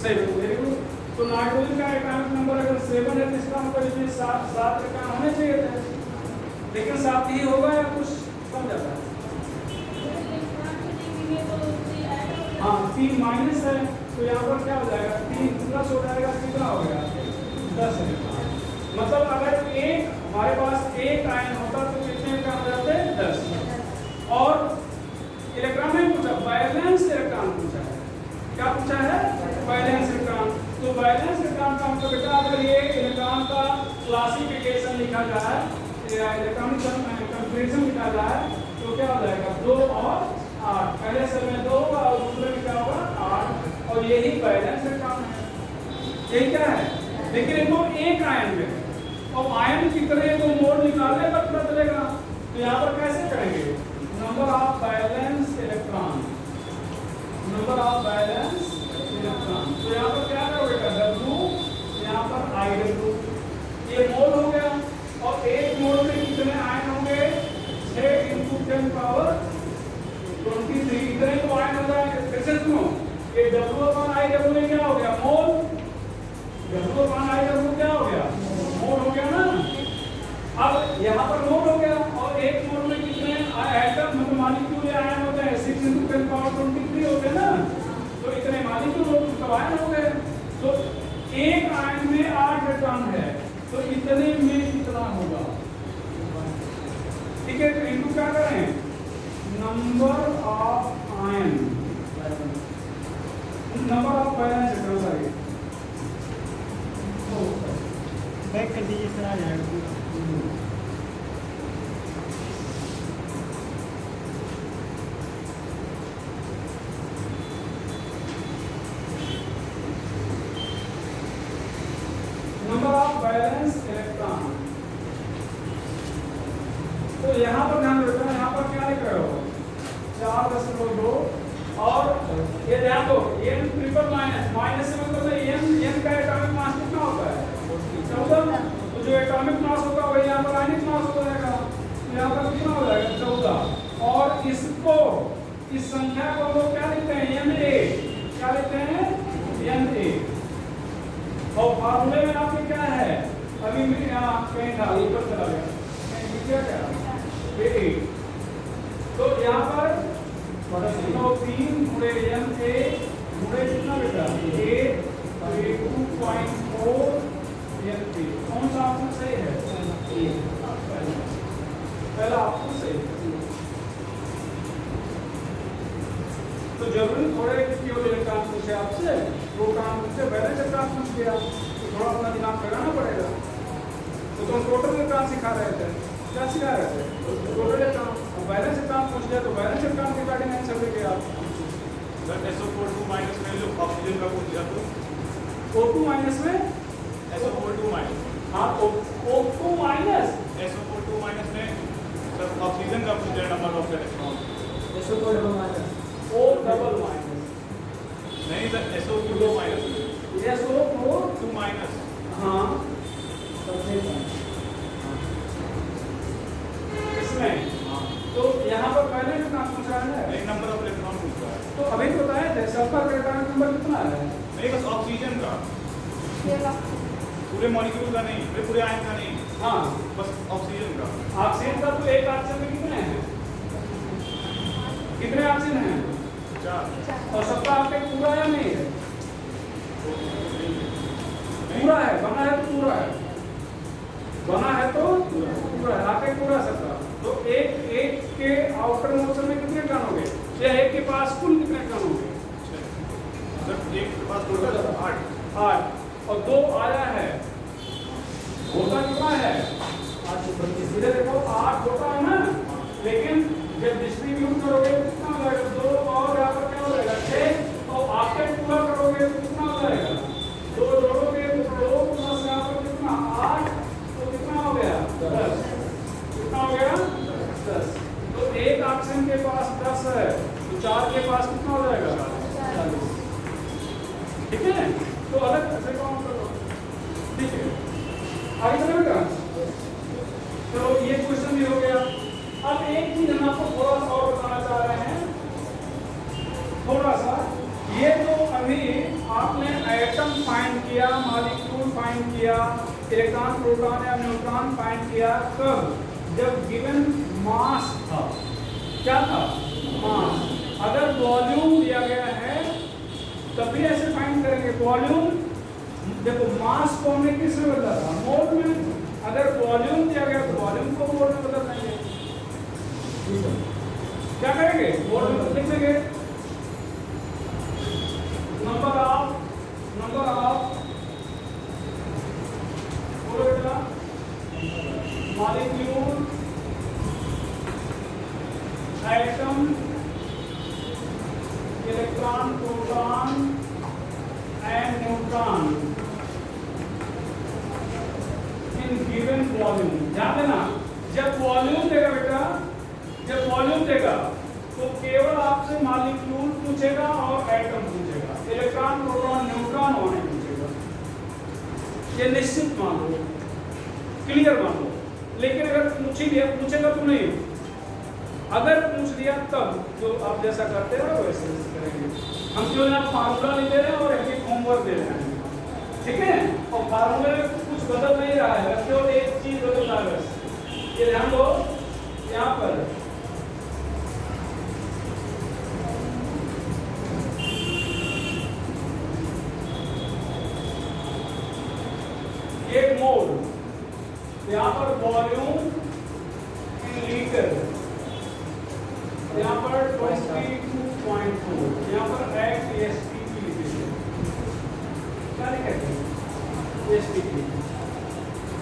7। Very good. तो नाइट्रोजन का एटॉमिक नंबर अगर 7 है तो इसका मतलब इसमें 7 इलेक्ट्रॉन होने चाहिए थे, लेकिन 7 ही होगा या कुछ कम जाता है? हाँ, 3 माइनस है तो यहाँ पर क्या हो जाएगा, 3 प्लस हो जाएगा, कितना हो गया? 10 इलेक्ट्रॉन। मतलब अगर एक हमारे पास एक आयन होता तो कितने इलेक्ट्रॉन हो जाते? 10। और इलेक्ट्रॉन में पूछा, बैलेंस इलेक्ट्रॉन पूछा है। क्या पूछा है? Balance electron. तो बैलेंस इलेक्ट्रॉन का मतलब बेटा, अगर ये इलेक्ट्रॉन का क्लासिफिकेशन लिखा जाए या इलेक्ट्रॉनिक कॉन्फ़िगरेशन लिखा जाए तो क्या हो जाएगा? 2 और 8। पहले सेल में 2 और दूसरे में क्या होगा? 8। और यही बैलेंस इलेक्ट्रॉन है। यही क्या है? लेकिन इनको एक आयन में, और आयन की तरह तो मोड निकालने पर पता चलेगा। तो यहाँ पर कैसे करेंगे? Number of balance electron, number of balance electron. तो यहाँ पर क्या करोगे? W, यहाँ पर IW, ये मोल हो गया। और एक मोल में कितने आयन होंगे? 6 × 10⁻23। इतने तो आयन हो जाएंगे। कैसे सुनो, ये W/IW में क्या हो गया? मोल। W/IW क्या हो गया? मोल हो गया ना। अब यहाँ पर मोल हो गया, और एक मोल में कितने एटम, मतलब मॉलिक्यूल या आयन होते हैं? 6 × 10⁻23 होते हैं ना। तो इतने मॉलिक्यूल तो आयन हो गए। तो एक आयन में 8 इलेक्ट्रॉन है, तो इतने में कितना होगा? ठीक है, तो इनको क्या करें? Number of ion, number of balance electron, back कर दीजिए सर, आ जाएगा। Number of balance electron. तो यहाँ पर ध्यान रखना, यहाँ पर क्या लिख रहे हो? 4.2। और ये ध्यान दो, n ट्रिपल माइनस से मतलब n का एटॉमिक मास कितना होता है? 14। तो जो एटॉमिक मास होगा वही यहाँ पर आयनिक मास हो जाएगा। तो यहाँ पर कितना हो जाएगा? 14। और इसको, इस संख्या को हम लोग क्या लिखते हैं? Na। क्या लिखते हैं? Na। और फार्मूले में आपके क्या है? अभी मैं यहाँ कहीं था, ऊपर चला गया, नीचे क्या? ये 8। तो यहाँ पर 3 × Na गुणे कितना बेटा? 8 × 2.4 MK। कौन सा ऑप्शन सही है? पहला ऑप्शन सही है। जरूरी थोड़ा है कि केवल इलेक्ट्रॉन पूछे आपसे, प्रोटॉन पूछे, वैलेंस इलेक्ट्रॉन पूछ लिया, तो थोड़ा अपना दिमाग लगाना पड़ेगा। तो तुम टोटल इलेक्ट्रॉन सिखा रहे थे, क्या सिखा रहे थे? Total electron. अब वैलेंस इलेक्ट्रॉन पूछ लिया तो वैलेंस इलेक्ट्रॉन के रिगार्डिंग आंसर देंगे आप। सर SO4 माइनस में जो ऑक्सीजन का पूछ दिया तो O2 माइनस में SO4 माइनस, हाँ O2 माइनस SO4 माइनस में सर ऑक्सीजन का पूछ दिया number of electron. SO4 minus O double minus नहीं sir SO2 minus, SO4 minus. हाँ सबसे कम। इसमें तो यहाँ पर पहले कितना पूछा है? एक नंबर ऑफ इलेक्ट्रॉन पूछ रहा है। तो अभी तो बताया थे सल्फर का एटॉमिक नंबर कितना है? नहीं बस ऑक्सीजन का, पूरे मॉलिक्यूल का नहीं, पूरे आयन का नहीं, हाँ बस ऑक्सीजन का। ऑक्सीजन का तो एक ऑक्सीजन में कितने हैं? कितने ऑक्सीजन हैं? 4 और सबका आपके पूरा या नहीं है? पूरा है, बना है तो पूरा है, बना है तो पूरा है, आपके पूरा सबका। तो एक के आउटर मोशन में कितने टर्न होंगे? या एक के पास कुल कितने टर्न होंगे? सर एक के पास टोटल 8 और 2 आया है, होता कितना है? 8 से 25 इधर देखो 8 होता है ना, लेकिन जब डिस्ट्रीब्यूट करोगे तो कितना हो जाएगा? 2 और यहाँ पर क्या हो जाएगा? 6। और आपके पूरा करोगे तो कितना हो जाएगा? 2 जोड़ोगे तो 2 प्लस यहाँ पर कितना 8, तो कितना हो गया? 10। कितना हो गया? 10। तो एक ऑक्सीजन के पास 10 है, तो 4 के पास कितना हो जाएगा? 40। ठीक है, तो अलग ऐसे काउंट करो। ठीक है, आगे चलेगा। चलो ये क्वेश्चन भी हो गया। अब एक चीज हम आपको थोड़ा सा और बताना चाह रहे हैं, थोड़ा सा। ये जो अभी आपने एटम फाइंड किया, मॉलिक्यूल फाइंड किया, इलेक्ट्रॉन प्रोटॉन या न्यूट्रॉन फाइंड किया, कब? जब गिवन मास था। क्या था? मास। अगर वॉल्यूम दिया गया है तभी ऐसे फाइंड करेंगे। वॉल्यूम देखो, मास को हमने किस में बदला था? मोल में। अगर वॉल्यूम दिया गया तो वॉल्यूम को मोल में बदल देंगे। क्या करेंगे? मोल में लिख देंगे नंबर ऑफ बोलो बेटा, molecule, atom, electron, proton and neutron in given volume. ध्यान देना, जब वॉल्यूम देगा बेटा, जब वॉल्यूम देगा तो केवल आपसे मॉलिक्यूल पूछेगा और एटम पूछेगा, इलेक्ट्रॉन, प्रोटॉन, न्यूट्रॉन और नहीं पूछेगा। ये निश्चित मान लो, क्लियर मान लो। लेकिन अगर पूछ ही दिया, पूछेगा तो नहीं, अगर पूछ दिया तब जो आप जैसा करते हो वैसे करेंगे। हम क्यों ना फार्मूला नहीं दे रहे हैं और एक होमवर्क दे रहे हैं, ठीक है? और फार्मूले में कुछ बदल नहीं रहा है, केवल एक चीज बदल रहा है। ये ध्यान दो, यहाँ पर एक मोल, यहाँ पर वॉल्यूम इन लीटर, यहाँ पर 22.4, यहाँ पर STP लिखेंगे। क्या लिखेंगे? STP।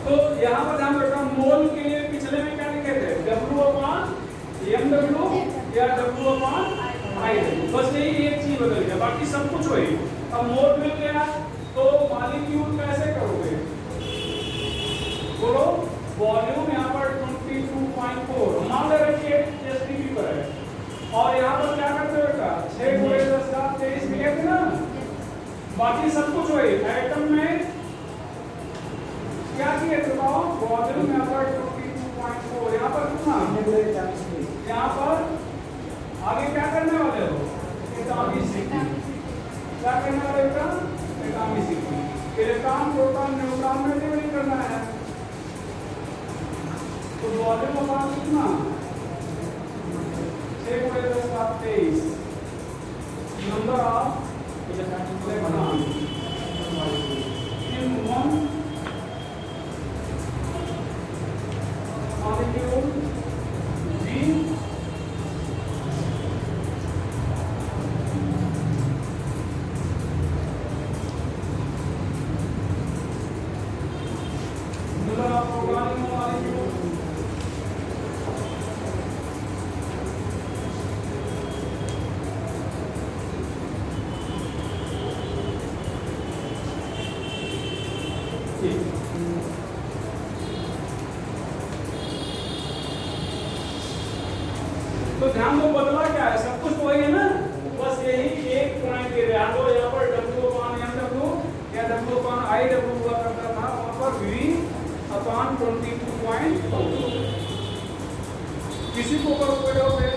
तो यहाँ पर ध्यान रखना, मोल के लिए पिछले में क्या लिखे थे? W/mW या W/I। बस यही एक चीज बदल गया, बाकी सब कुछ वही। अब मोल मिल गया तो मॉलिक्यूल कैसे करोगे? बोलो, वॉल्यूम यहाँ पर 22.4 मान ले रखिए, STP पर है। और यहाँ पर क्या करते हो बेटा? 6 × 10⁻23 मिले थे ना, बाकी सब कुछ वही। एटम में क्या किए थे? वॉल्यूम यहाँ पर 22.4, यहाँ पर कितना? यहाँ पर आगे क्या करने वाले हो? एटॉमिक। क्या करने वाले बेटा? एटॉमिक। इलेक्ट्रॉन, प्रोटॉन, न्यूट्रॉन में डिवाइड करना है। तो वॉल्यूम अपॉन कितना? 6 × 10⁻23 number of electron in one molecule G organic molecule तो ध्यान दो बदला क्या है, सब कुछ वही है ना, बस यही एक पॉइंट के ध्यान दो। यहाँ पर W/M/W या W/I/W हुआ करता था, वहाँ पर V/22.2 किसी को ऊपर कोई डाउट है?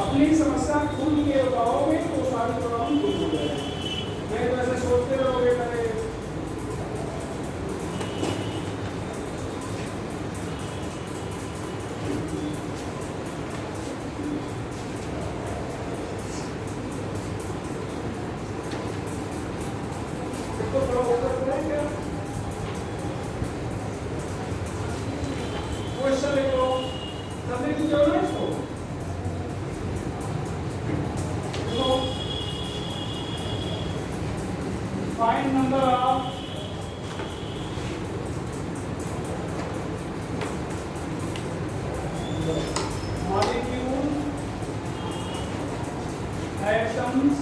अपनी समस्या खुल के बताओगे तो सारी प्रॉब्लम खुल हो जाएगी। नहीं तो ऐसे सोचते रहोगे करे क्वेश्चन लिखो, जल्दी पूछो ना इसको। Find number of molecule, atoms,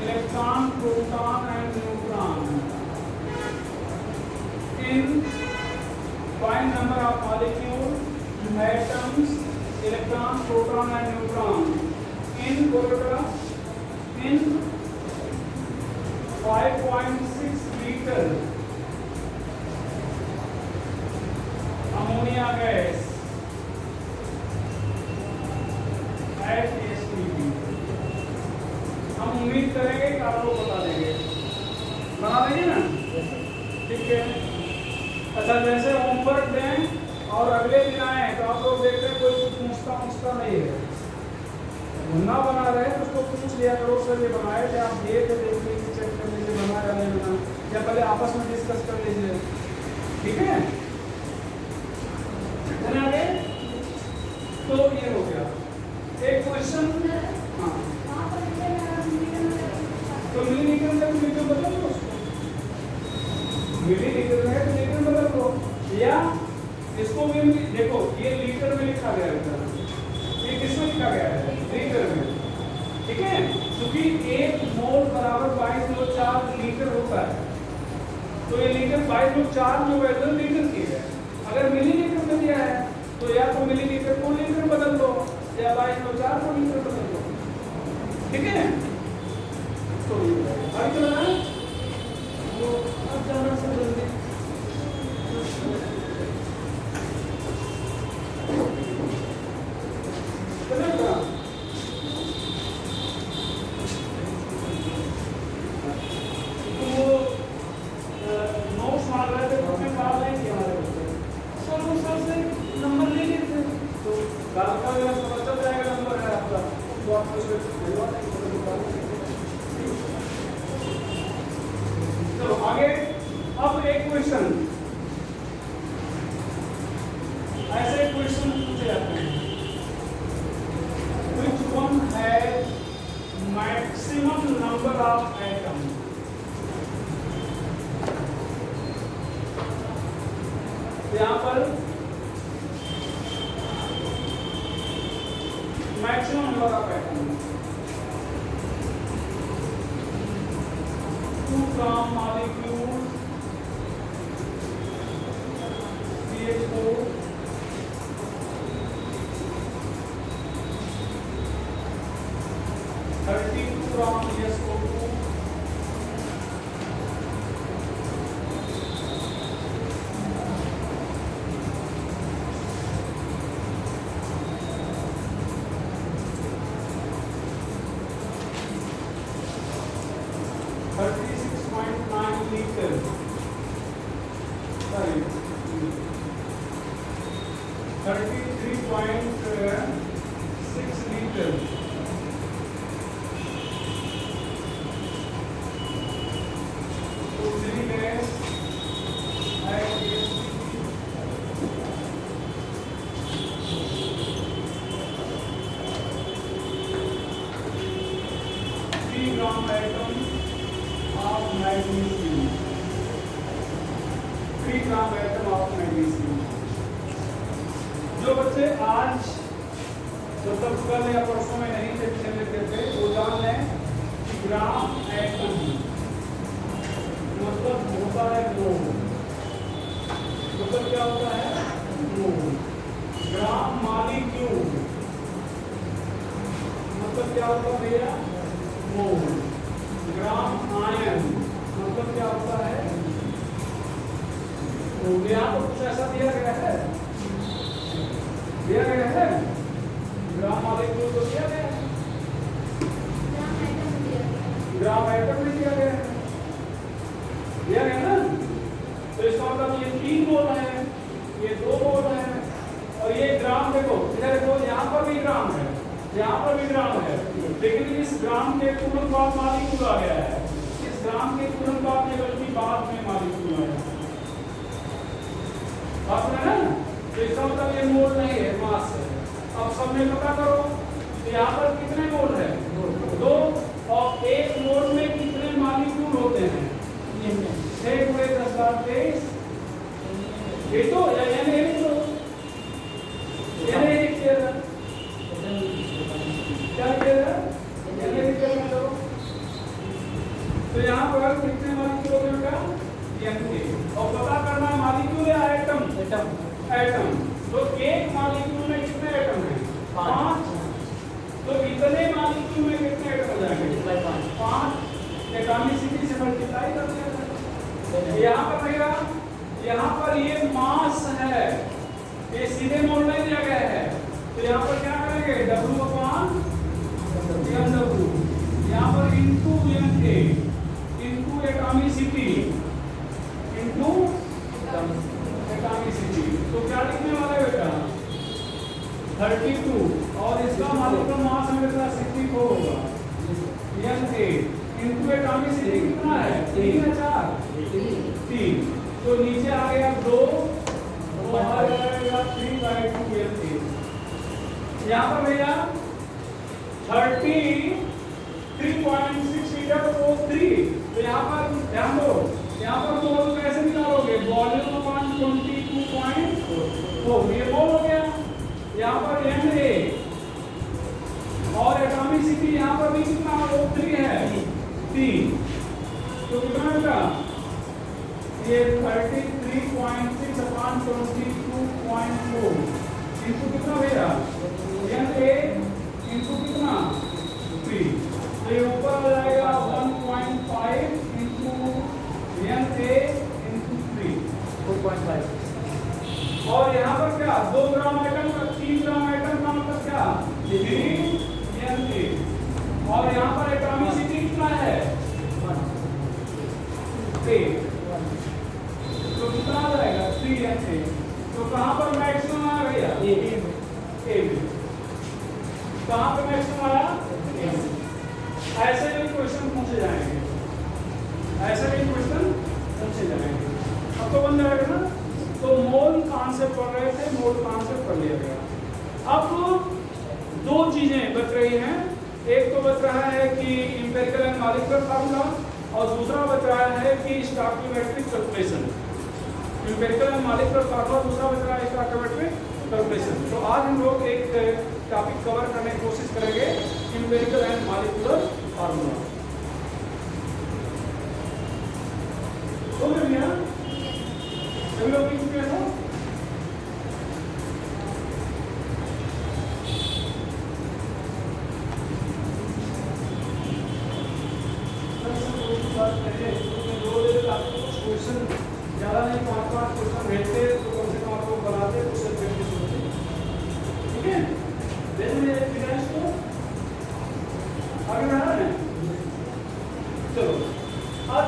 electron, proton and neutron. In find number of molecule, atoms, electron, proton and neutron. In in 5.6 liter ammonia gas at STP। हम उम्मीद करेंगे कि आप लोग बता देंगे, बना देंगे ना, ठीक है। अच्छा, जैसे होमवर्क दें और अगले दिन आए तो आप लोग देखते हैं कोई कुछ पूछता नहीं है, ना बना रहे तो उसको पूछ लिया करो, सर ये बनाए थे आप, ये थे, देख लीजिए, चेक कर लीजिए बना या नहीं बना, या पहले आपस में डिस्कस कर लीजिए, ठीक है। आगे तो ये हो गया एक क्वेश्चन। हाँ, तो मिलीलीटर में मीटर बदल दो उसको, मिलीलीटर में तो लीटर बदल दो, या इसको भी देखो, ये लीटर में लिखा गया है, ये किसमें लिखा गया है? लीटर में, ठीक है, क्योंकि 1 मोल बराबर 22.4 लीटर होता है, तो ये लीटर 22.4 जो वैल्यू लीटर की है। अगर मिलीलीटर में दिया है तो या तो मिलीलीटर को लीटर बदल दो या 22.4 को लीटर बदल दो, ठीक है। तो अभी चलना है वो, अब जाना से जल्दी चलो आगे। अब एक क्वेश्चन, ऐसे क्वेश्चन पूछे जाते हैं, which one has maximum number of atoms? यहाँ पर maximum number of atom, 2 from molecule CH4 32 from SO2 36.9 liter, sorry, 33.6 liter, तो उसी में 3 gram atom of magnesium, 3 gram atom of magnesium. जो बच्चे आज मतलब कल या परसों में नहीं थे, लेते थे, वो जान लें कि ग्राम एटम मतलब होता है मोल। मतलब क्या होता है? मोल। ग्राम मालिक्यूल मतलब क्या होता है भैया? मोल। ग्राम आयन मतलब क्या होता है? तो यहाँ पर कुछ ऐसा दिया गया है, दिया गया है ग्राम मालिक्यूल को दिया गया है, ग्राम आइटम में दिया गया है, दिया गया ना। तो इसका मतलब ये 3 मोल है, ये 2 मोल है, और ये ग्राम देखो, इधर देखो, यहाँ पर भी ग्राम है, यहाँ पर भी ग्राम है, लेकिन इस ग्राम के तुरंत बाद मालिक्यूल आ गया है, इस ग्राम के तुरंत बाद में बल्कि बाद में मालिक्यूल आया। बात है ना? तो इसका मतलब ये मोल नहीं है, मास है। अब सब में पता करो, तो यहाँ पर कितने मोल है? 2, और 1 मोल में कितने मालिक्यूल होते हैं? 6 × 10⁻23। ये तो या नहीं तो ये नहीं किया क्या किया ये नहीं करो। तो यहाँ पर कितने मालिक्यूल हो गए? और पता करना मालिक्यूल या एटम? एटम। तो एक मालिक्यूल में कितने एटम हैं? 5। तो इतने मालिक्यूल में कितने एटम हो जाएंगे? 5। एटॉमिसिटी से मल्टीप्लाई कर दिया। यहाँ पर भैया, यहाँ पर ये मास है, ये सीधे मोल नहीं दिया गया है, तो यहाँ पर क्या करेंगे? W/mW, यहाँ पर into Na into atomicity into atomicity. तो क्या लिखने वाला है बेटा? 32, और इसका मॉलिक्यूलर मास हमेशा 64 होगा। Na इंटू एटॉमिसिटी कितना है? 3 या 4? 3। तो नीचे आ गया 2, बाहर जाएगा 3/2 Na। यहाँ पर भैया 33.6 लीटर O 3। तो यहाँ पर ध्यान दो, यहाँ पर मोल कैसे निकालोगे? वॉल्यूम अपॉन 22.4, ये मोल हो गया। यहाँ पर Na और एटॉमिसिटी यहाँ पर भी कितना O3 है? 3। तो कितना होगा? ये 33.6 अपॉन 22.4 इनटू कितना भैया? Na इनटू कितना? 3। तो ये ऊपर आ जाएगा 1.5 इनटू Na इनटू 3, 4.5। और यहाँ पर क्या? 2 ग्राम आइटम का 3 ग्राम आइटम का मतलब क्या? 3 Na। और यहाँ पर एटॉमिसिटी कितना है? 1। तो कितना आ जाएगा? 3 Na। तो कहाँ पर मैक्सिमम आ गया? A। कहाँ पे मैक्सिमम आया? ऐसे भी क्वेश्चन पूछे जाएंगे, ऐसे भी क्वेश्चन पूछे जाएंगे। अब तो बन जाएगा ना। तो मोल कॉन्सेप्ट पढ़ रहे थे, मोल कॉन्सेप्ट पढ़ लिया गया। अब 2 चीजें बच रही हैं। एक तो बच रहा है कि इंपेरिकल एंड मॉलिक्यूलर फार्मूला, और दूसरा बच रहा है कि stoichiometric calculation. Empirical and molecular formula, दूसरा बच रहा है स्टोइकोमेट्रिक कैलकुलेशन। तो आज हम लोग एक टॉपिक कवर करने की कोशिश करेंगे, इंपेरिकल एंड मॉलिक्यूलर फार्मूला। हो गया भैया? सभी लोग लिख चुके हैं? क्वेश्चन ज़्यादा नहीं, 5-5 क्वेश्चन भेजते तो कम से कम आपको बनाते तो उससे प्रैक्टिस होती। ठीक है? देखिए फिनांस को आगे बढ़ा रहे हैं। चलो आज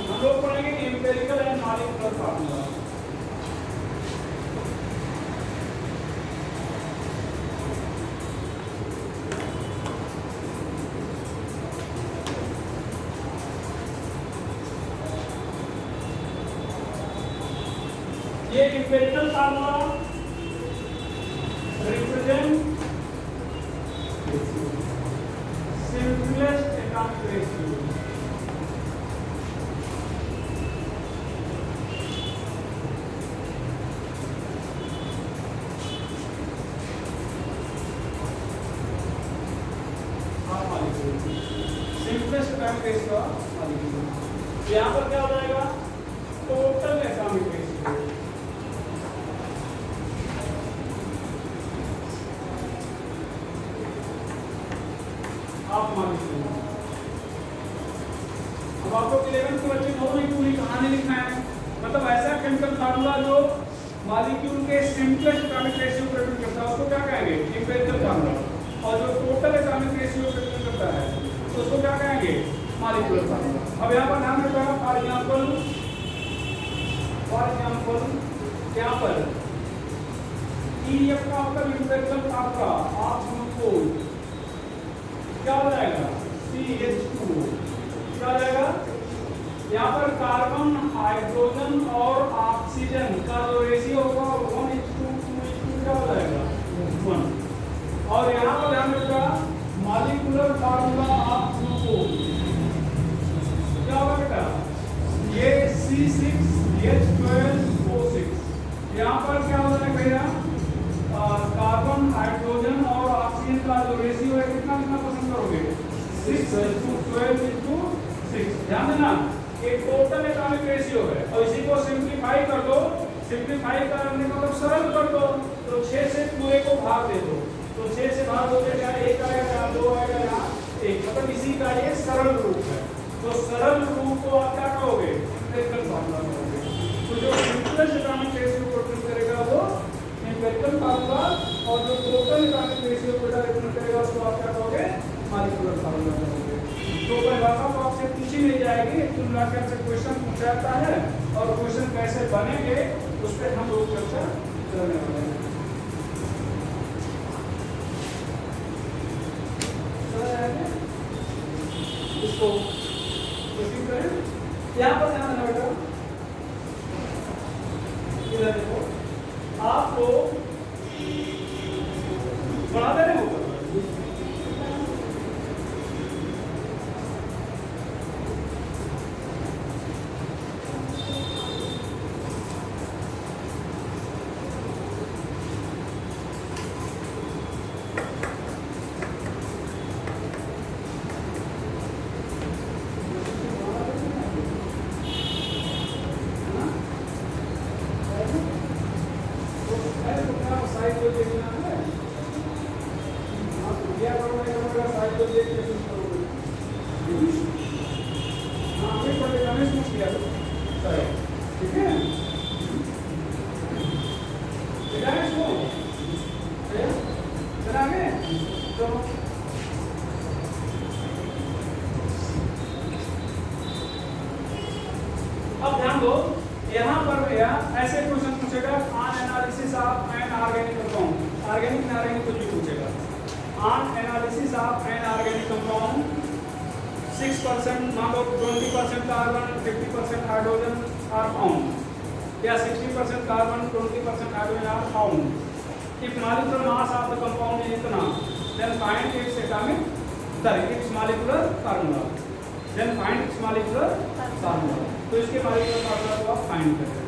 हम लोग पढ़ेंगे इंपेरिकल एंड मॉलिक्यूलर फार्मूला। ये empirical formula represent simplest atomic ratio. Simplest atomic ratio molecule. यहाँ पर क्या हो जाएगा? Total atomic ratio. आप मॉलिक्यूल। अब आपको 11th के बच्चे को नहीं पूरी कहानी लिखना है, मतलब ऐसा केमिकल फार्मूला जो मॉलिक्यूल के सिंपलेस्ट एटॉमिक रेशियो को रिप्रेजेंट करता है उसको क्या कहेंगे? Empirical formula. और जो टोटल एटॉमिक रेशियो को रिप्रेजेंट करता है तो उसको क्या कहेंगे? Molecular formula. अब यहाँ पर ध्यान रखना, फॉर एग्जांपल यहाँ पर EF का मतलब एम्पिरिकल फार्मूला आप हमको क्या हो जाएगा? CH2 क्या हो जाएगा? यहाँ पर कार्बन, हाइड्रोजन और ऑक्सीजन का जो रेशियो होगा 1:2 2:2 क्या हो जाएगा? 1। और यहाँ पर ध्यान रखना, मॉलिक्यूलर फार्मूला ऑफ ग्लूकोज क्या होगा बेटा? ये C6H12O6। यहाँ पर क्या हो जाएगा भैया? कार्बन, हाइड्रोजन और ऑक्सीजन का जो रेशियो है कितना पसंद करोगे? 6:12:6। ध्यान देना, एक टोटल एटॉमिक रेशियो है और इसी को सिंप्लीफाई कर दो। सिंप्लीफाई करने का मतलब सरल कर दो, तो 6 से पूरे को भाग दे दो, तो 6 से भाग दोगे क्या? 1 आएगा, यहाँ 2 आएगा, यहाँ 1, मतलब इसी का ये सरल रूप है। तो सरल रूप को आप क्या कहोगे? एम्पिरिकल फार्मूला कहोगे। तो जो सिंपलेस्ट एटॉमिक रेशियो को रिप्रेजेंट करेगा वो एम्पिरिकल फार्मूला, और जो टोटल एटॉमिक रेशियो को रिप्रेजेंट करेगा उसको आप क्या कहोगे? मॉलिक्यूलर फार्मूला कहोगे। तो परिभाषा तो आपसे पूछी नहीं जाएगी, कुल मिलाकर से क्वेश्चन पूछा जाता है और क्वेश्चन कैसे बनेंगे उस पर हम लोग चर्चा करने वाले हैं। इसको कोशिश करें। यहाँ पर ध्यान देना बेटा, इधर देखो, आपको बढ़ा दे रहे हो अब ध्यान दो, यहाँ पर भैया ऐसे क्वेश्चन पूछेगा on analysis of an organic compound, organic inorganic कुछ भी पूछेगा। On analysis of an organic compound 6% मान लो 20% कार्बन 50% हाइड्रोजन आर फाउंड, या 60% carbon 20% hydrogen are found. If molecular mass of the compound is इतना, then find its atomic, sorry its molecular formula, then find its molecular formula. तो इसके मॉलिक्यूलर फार्मूला को आप फाइंड करें।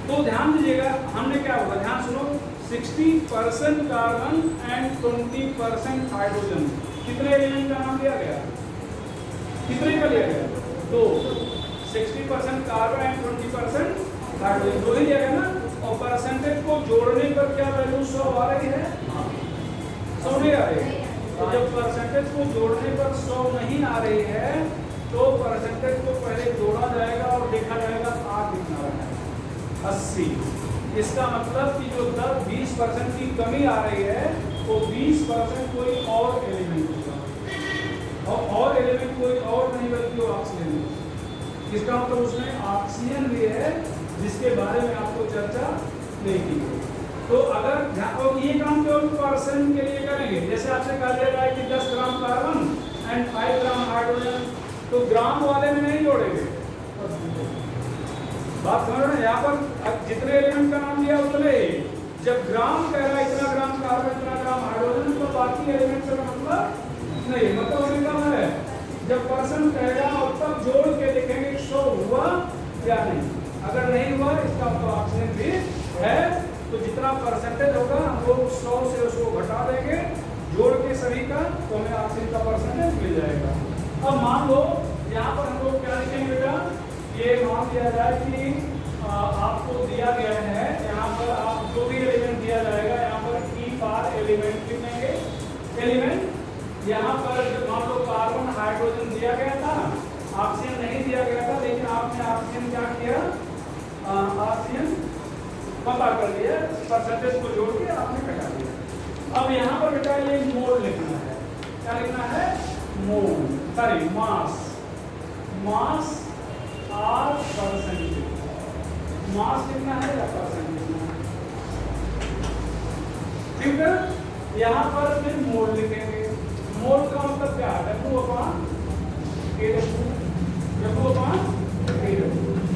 तो ध्यान दीजिएगा, हमने क्या होगा, ध्यान सुनो, 60% कार्बन एंड 20% हाइड्रोजन, कितने एलिमेंट का नाम लिया गया? कितने का लिया गया? 2। 60% कार्बन एंड 20% हाइड्रोजन, 2 ही लिया गया ना। और परसेंटेज को जोड़ने पर क्या वैल्यू 100 आ रही है? 100 नहीं आ रही है। तो जब परसेंटेज को जोड़ने पर 100 नहीं आ रही है तो परसेंटेज को पहले जोड़ा जाएगा और देखा जाएगा आग कितना रहा है, 80। इसका मतलब कि जो 10-20% की कमी आ रही है वो 20% कोई और एलिमेंट होगा, और एलिमेंट कोई और नहीं बल्कि वो ऑक्सीजन है। इसका मतलब उसमें ऑक्सीजन भी है जिसके बारे में आपको चर्चा नहीं की गई। तो अगर और ये काम केवल परसेंट के लिए करेंगे, जैसे आपसे कहा जा रहा है कि 10 gram carbon and 5 gram hydrogen, तो ग्राम वाले में नहीं जोड़ेंगे। बात समझ रहे हैं? यहाँ पर जितने एलिमेंट का नाम लिया उतने ही, जब ग्राम कह रहा है इतना ग्राम कार्बन इतना ग्राम हाइड्रोजन, तो बाकी एलिमेंट का मतलब नहीं, मतलब उन्हें कहा है परसेंट रहेगा और तब जोड़ के देखेंगे 100 हुआ या नहीं। अगर नहीं हुआ इसका तो ऑप्शन भी है, तो जितना परसेंटेज होगा हम लोग 100 से उसको घटा देंगे जोड़ के सभी का, तो हमें ऑक्सीजन का परसेंटेज मिल जाएगा। अब मान लो यहाँ पर हम लोग क्या लिखेंगे बेटा, ये मान लिया जाए कि आपको दिया गया है, यहाँ पर आप जो भी एलिमेंट दिया जाएगा यहाँ पर ई बार एलिमेंट लिखेंगे। एलिमेंट यहाँ पर मान लो कार्बन हाइड्रोजन दिया गया था, ऑक्सीजन नहीं दिया गया था, लेकिन आपने ऑक्सीजन क्या किया, ऑक्सीजन पता कर लिया, परसेंटेज को जोड़ के आपने घटा दिया। अब यहाँ पर बेटा ये मोल लिखना है, क्या लिखना है, mole, sorry mass, mass are percentage, mass लिखना है या परसेंट लिखना है, ठीक है। यहाँ पर फिर मोल लिखेंगे, मोल का मतलब क्या है,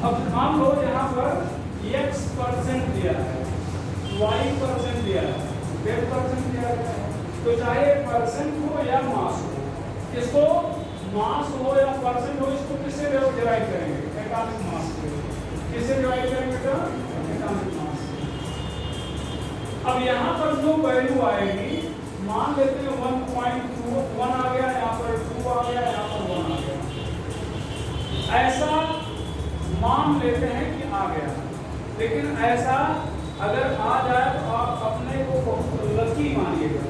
अब मान लो यहाँ पर x परसेंट दिया है, y परसेंट दिया है, z परसेंट दिया है, तो चाहे परसेंट हो या मास हो, इसको मास हो या परसेंट हो, इसको किससे डिवाइड करेंगे, एटॉमिक मास से। किससे डिवाइड करेंगे बेटा, एटॉमिक मास। अब यहाँ पर जो वैल्यू आएगी, मान लेते हैं 1.21 आ गया, यहाँ पर 2 आ गया, यहाँ पर 1 आ गया, ऐसा मान लेते हैं कि आ गया। लेकिन ऐसा अगर आ जाए तो आप अपने को बहुत लकी मानिएगा,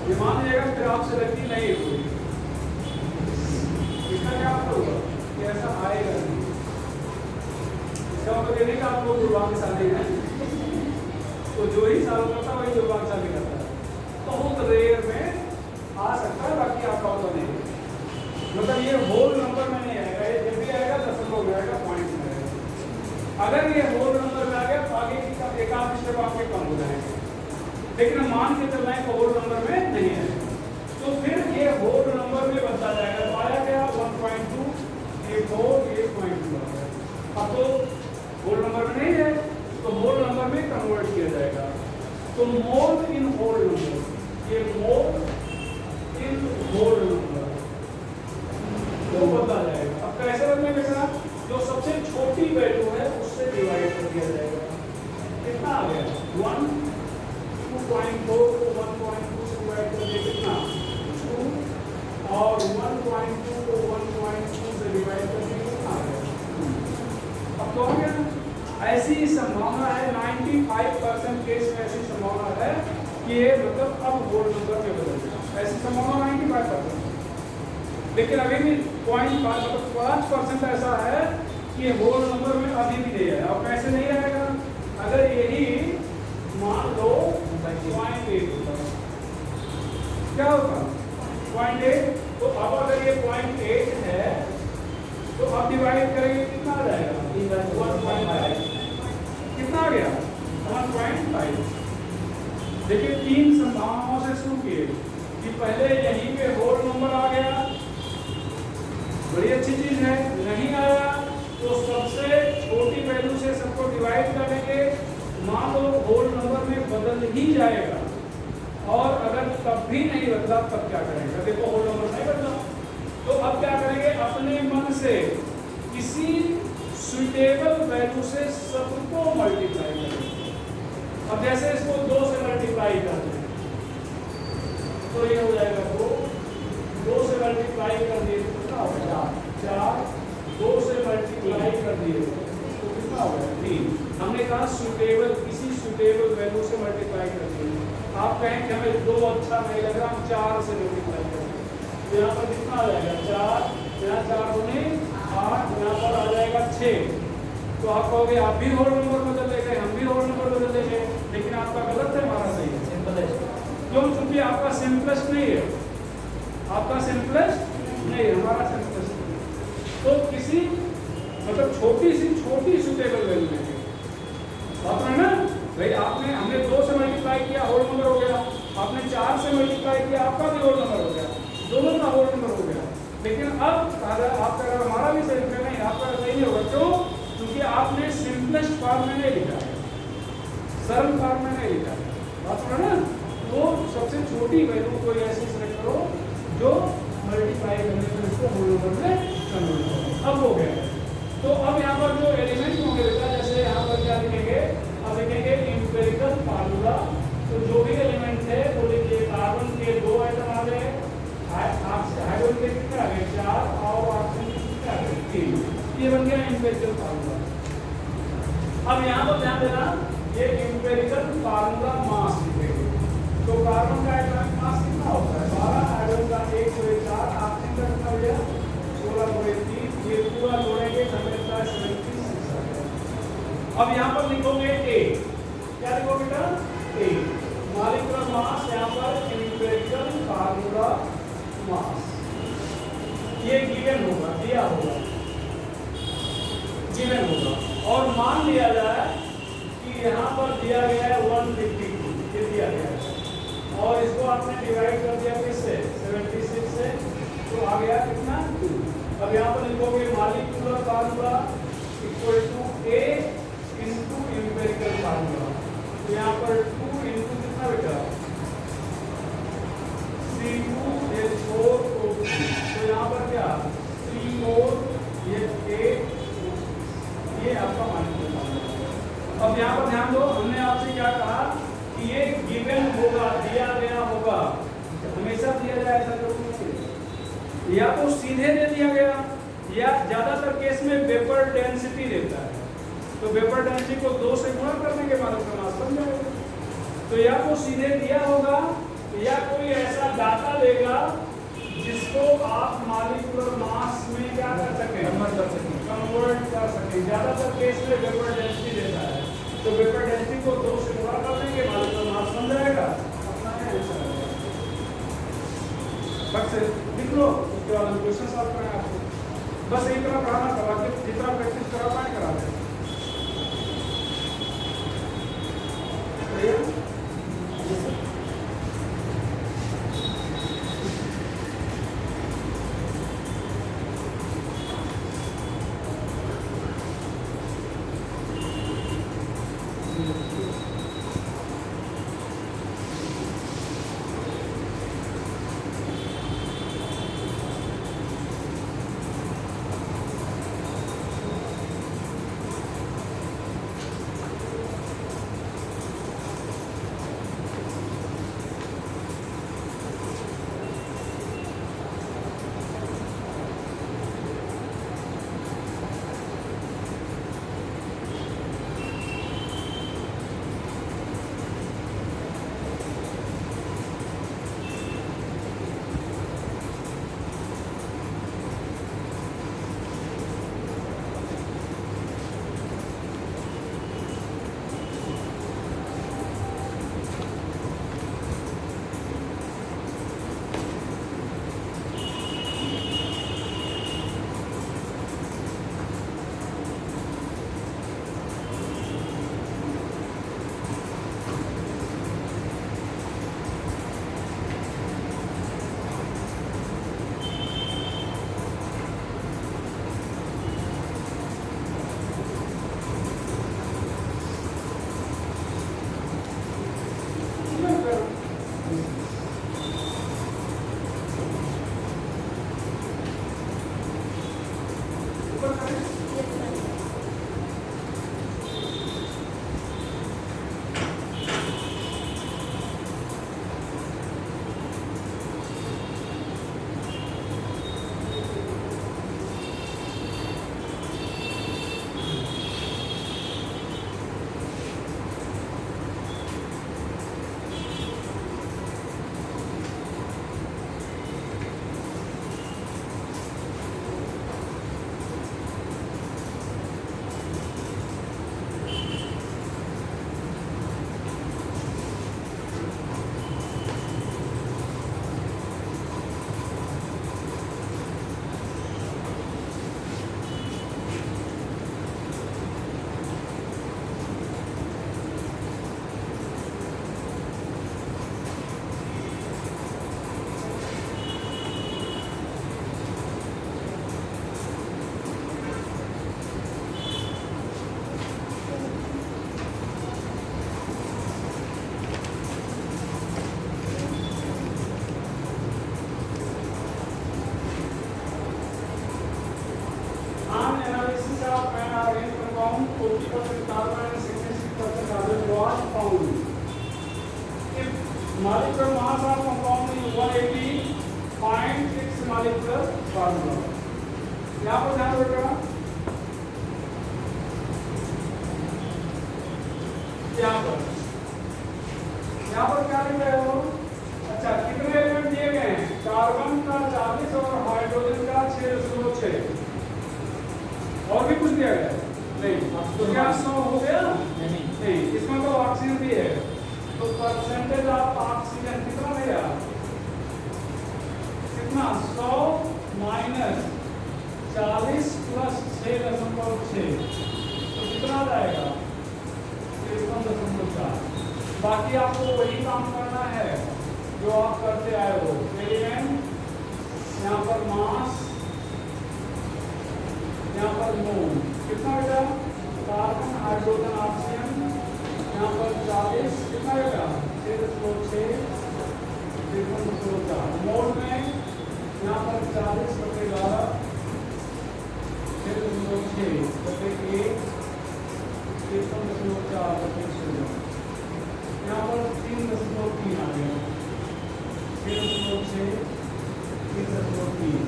ये मान लीजिएगा फिर आपसे लकी नहीं हुई, इसका क्या मतलब होगा कि ऐसा आएगा नहीं, इसका मतलब ये नहीं कि आप लोग दुर्भाग्यशाली हैं, तो जो ही साल करता वही दुर्भाग्यशाली करता है, बहुत रेयर में आ सकता है, बाकी आपका होता नहीं। मतलब ये होल नंबर में नहीं आएगा, ये जब भी आएगा दशमलव में आएगा, पॉइंट में आएगा। अगर ये होल नंबर में आ गया तो आगे की एक आध स्टेप आपके कम हो जाएंगे, लेकिन मान के चलना है तो होल नंबर में नहीं आएगा, तो फिर ये होल नंबर में बदला जाएगा। तो आया क्या 1.2, ये 4, ये 0.2 आ गया। अब तो होल नंबर में नहीं है तो होल नंबर में कन्वर्ट किया जाएगा। तो मोल इन होल नंबर, ये मोल इन होल नंबर तो बदला जाएगा। अब कैसे बदलने बेटा, जो सबसे छोटी वैल्यू है उससे डिवाइड कर दिया जाएगा। कितना आ गया 1, 2.4 को 1.2 से डिवाइड कर दिया, कितना 2, और 1.2 को 1.2 से डिवाइड कर दिया, कितना आ गया 2। अब तो हो गया। ऐसी संभावना है 95% केस में, ऐसी संभावना है कि ये मतलब अब होल नंबर में बदल जाए, ऐसी संभावना 95%। लेकिन अभी भी 5% ऐसा है कि होल नंबर में अभी भी नहीं है। अब कैसे नहीं आएगा, अगर यही मान लो 0.8 होता, क्या होगा 0.8, तो अब अगर ये 0.8 है तो अब डिवाइड करेंगे कितना आ जाएगा 1.5, कितना आ गया 1.5। देखिए 3 संभावनाओं से शुरू किए कि पहले यहीं पे होल नंबर आ गया, बड़ी अच्छी चीज है, नहीं आया तो सबसे छोटी वैल्यू से सबको डिवाइड करेंगे, मान लो होल नंबर में बदल ही जाएगा, और अगर तब भी नहीं बदला तब क्या करेंगे, देखो होल नंबर नहीं बदला तो अब क्या करेंगे, अपने मन से किसी सुटेबल वैल्यू से सबको मल्टीप्लाई करेंगे। अब जैसे इसको 2 से मल्टीप्लाई करते हैं तो ये हो जाएगा 2 से मल्टीप्लाई कर दिए तो कितना हो गया 4, 2 से मल्टीप्लाई कर दिए तो कितना हो गया 3। हमने कहा सुटेबल, किसी सुटेबल वैल्यू से मल्टीप्लाई कर दिए। आप कहें कि हमें 2 अच्छा नहीं लग रहा, हम 4 से मल्टीप्लाई करें, तो यहाँ पर कितना आ जाएगा 4, यहाँ 4 दूनी 8, यहाँ पर आ जाएगा 6। तो आप कहोगे आप भी होल नंबर बदल ले गए, हम भी होल नंबर बदल ले गए, लेकिन आपका गलत है, हमारा सही है। सिंपल है क्यों, क्योंकि आपका सिंपलेस्ट नहीं है, आपका सिंपलेस्ट नहीं, हमारा सिंपलेस्ट नहीं। तो किसी मतलब छोटी सुटेबल वैल्यू लेंगे, बात है ना भाई। आपने हमने 2 से मल्टीप्लाई किया होल नंबर हो गया, आपने 4 से मल्टीप्लाई किया आपका भी होल नंबर हो गया, दोनों का होल नंबर हो गया। लेकिन अब अगर आपका हमारा भी सही नहीं, आपका सही नहीं होगा, क्यों, क्योंकि आपने सिंपलेस्ट फॉर्म में नहीं लिखा है, सरल फॉर्म में नहीं लिखा है, बात है ना। तो सबसे छोटी वैल्यू कोई ऐसी सेलेक्ट करो जो मल्टीप्लाई करने पर इसको होल बन गया एम्पिरिकल फार्मूला। अब यहाँ पर ध्यान देना, ये एम्पिरिकल फार्मूला मास लिखेंगे। तो कार्बन का एटॉमिक मास कितना होता है 12, हाइड्रोजन का 1 2 4, ऑक्सीजन का कितना हो गया 16 2 3, ये पूरा जोड़ेंगे हमें मिलता है 76 आ गया। अब यहाँ पर लिखोगे A, क्या लिखोगे बेटा A, मॉलिक्यूलर मास यहाँ पर एम्पिरिकल फार्मूला मास, ये गिवन होगा, दिया होगा, गिवन होगा। और मान लिया जाए कि यहाँ पर दिया गया है 152, ये दिया गया है, और इसको आपने डिवाइड कर दिया किससे 76 से, तो आ गया कितना 2। अब यहाँ पर लिखोगे molecular formula equal to A into empirical formula, तो यहाँ पर 2 इनटू कितना बेटा C2H4O3, तो यहाँ पर क्या 3 और ये 8, ये आपका मॉलिक्यूलर फार्मूला। अब यहाँ पर ध्यान दो, हमने आपसे क्या कहा कि ये गिवन होगा, दिया गया होगा, हमेशा दिया जाए ऐसा जरूरी नहीं, या तो सीधे दे दिया गया या ज्यादातर केस में वेपर डेंसिटी देता है, तो वेपर डेंसिटी को 2 से गुणा करने के बाद उसका मास बन जाएगा। तो या तो सीधे दिया होगा या कोई ऐसा डाटा देगा जिसको आप मॉलिक्यूलर मास में क्या कर सकें, कन्वर्ट कर सकें। ज्यादातर केस में वेपर डेंसिटी देता है, तो वेपर डेंसिटी को 2 से गुणा कर देंगे, मॉलिक्यूलर मास बन जाएगा, अपना आंसर आ जाएगा। बस लिख लो, उसके बाद हम क्वेश्चन सॉल्व करेंगे आपको। बस एक तरह पढ़ाना करा के जितना प्रैक्टिस करा पाए करा दें। molecular mass of compound is 180.6 molecular formula। यहाँ पर ध्यान रखना यहाँ पर क्या लिख रहे हो? अच्छा, कितने एलिमेंट दिए गए हैं? कार्बन का 40 और हाइड्रोजन का 6.6। और भी कुछ दिया गया? नहीं। तो क्या 100 हो गया? नहीं, इसमें तो ऑक्सीजन भी है, तो परसेंटेज ऑफ ऑक्सीजन कितना रहेगा? कितना? 100 माइनस 40 प्लस 6.6, तो कितना जाएगा? 53.4। बाकी आपको वही काम करना है जो आप करते आए हो। एलिमेंट, यहाँ पर मास, यहाँ पर मोल, कितना बेटा? कार्बन, हाइड्रोजन, ऑक्सीजन, यहाँ पर 40, कितना बेटा? 6.6, 53.4। मोल में यहाँ पर 40/11, 6.6/1, 53.4/16। यहाँ पर 3.3 आ गया, 6.6, 3.3।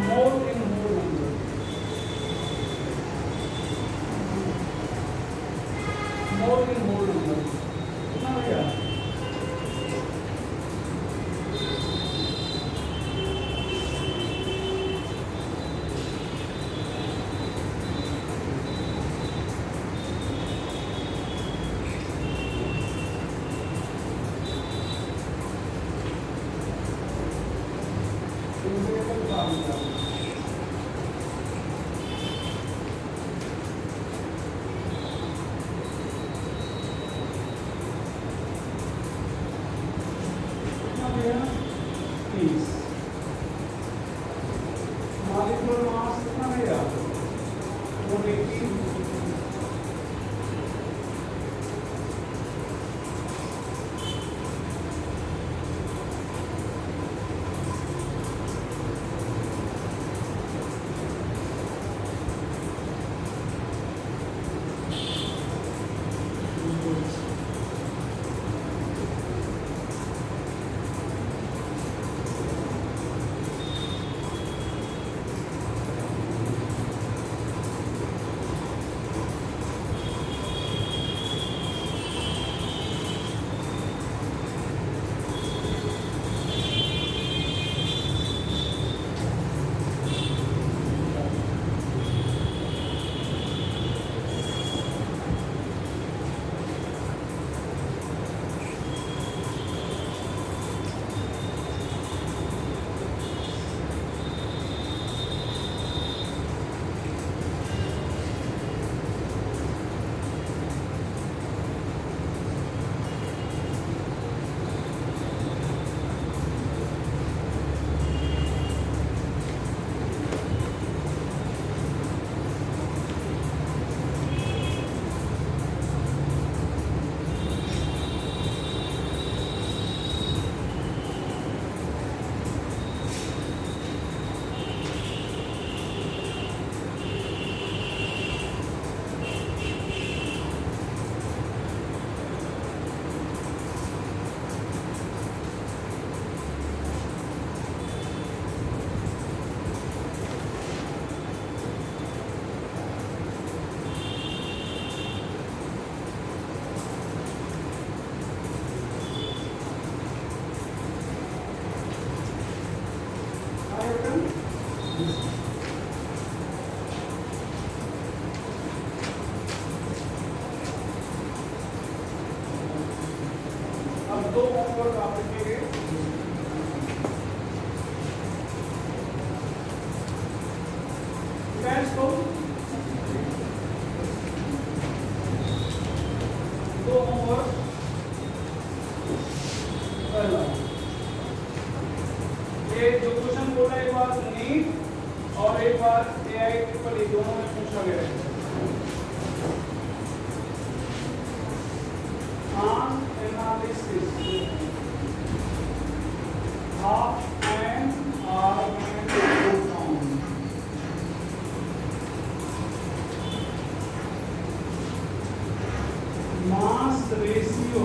मोल इन मोल नंबर, मोल इन मोल नंबर कितना भैया? अब 2 होमवर्क आप लिखेंगे। फ्रेंड्स को 2 होमवर्क। पहला, ये जो क्वेश्चन बोला एक बार नीट और एक बार AIEEE दोनों में पूछा गया है। Analysis of an organic compound. Mass ratio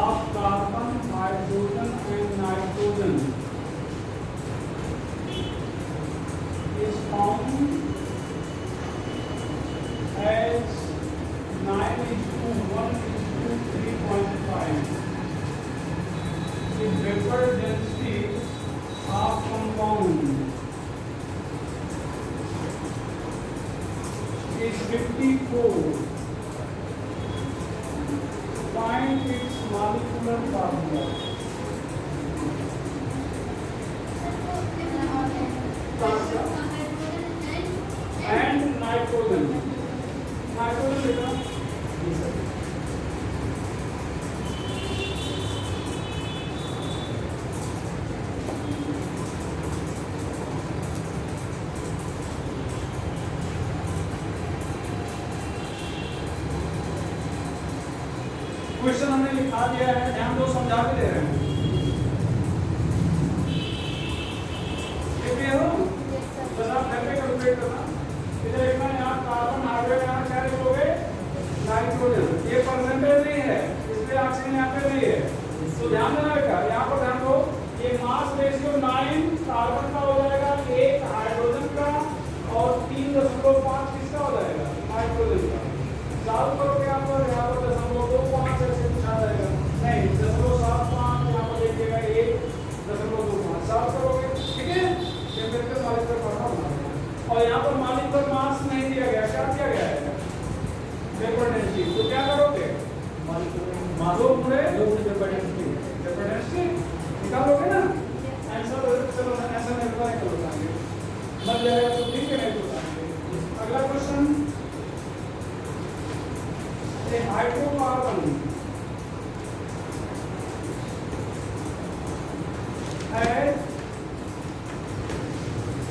of carbon, hydrogen and nitrogen is found vapor density of compound is 54. Find its molecular formula. And nitrogen. Nitrogen बेटा क्वेश्चन हमने लिखा दिया है, ध्यान दो, समझा के दे रहे हैं। लिख हो बस आप घर पे कैलकुलेट करना। इधर लिखना, यहाँ कार्बन हाइड्रोजन, यहाँ क्या लिखोगे नाइट्रोजन। ये परसेंटेज नहीं है इसलिए ऑक्सीजन यहाँ पे नहीं है, तो ध्यान देना बेटा। यहाँ पर ध्यान दो, ये मास रेशियो 9 कार्बन का हो जाएगा, 1 हाइड्रोजन का और 3.5 किसका हो जाएगा नाइट्रोजन का। सॉल्व करोगे आप पर, यहाँ पर 0.25 ऐसे पूछा जाएगा, नहीं 0.75, यहाँ पर देखिएगा 1.25 सॉल्व करोगे, ठीक है। टेम्परेचर मॉलिक्यूलर फॉर्मूला बना है और यहाँ पर मॉलिक्यूलर मास नहीं दिया गया, क्या दिया गया है वेपर डेंसिटी। तो क्या करोगे दो गुणे वेपर डेंसिटी निकालोगे ना आंसर। चलो ऐसा नहीं कर बताएंगे, बन जाएगा तो ठीक है, नहीं तो बताएंगे। अगला question, hydrocarbon has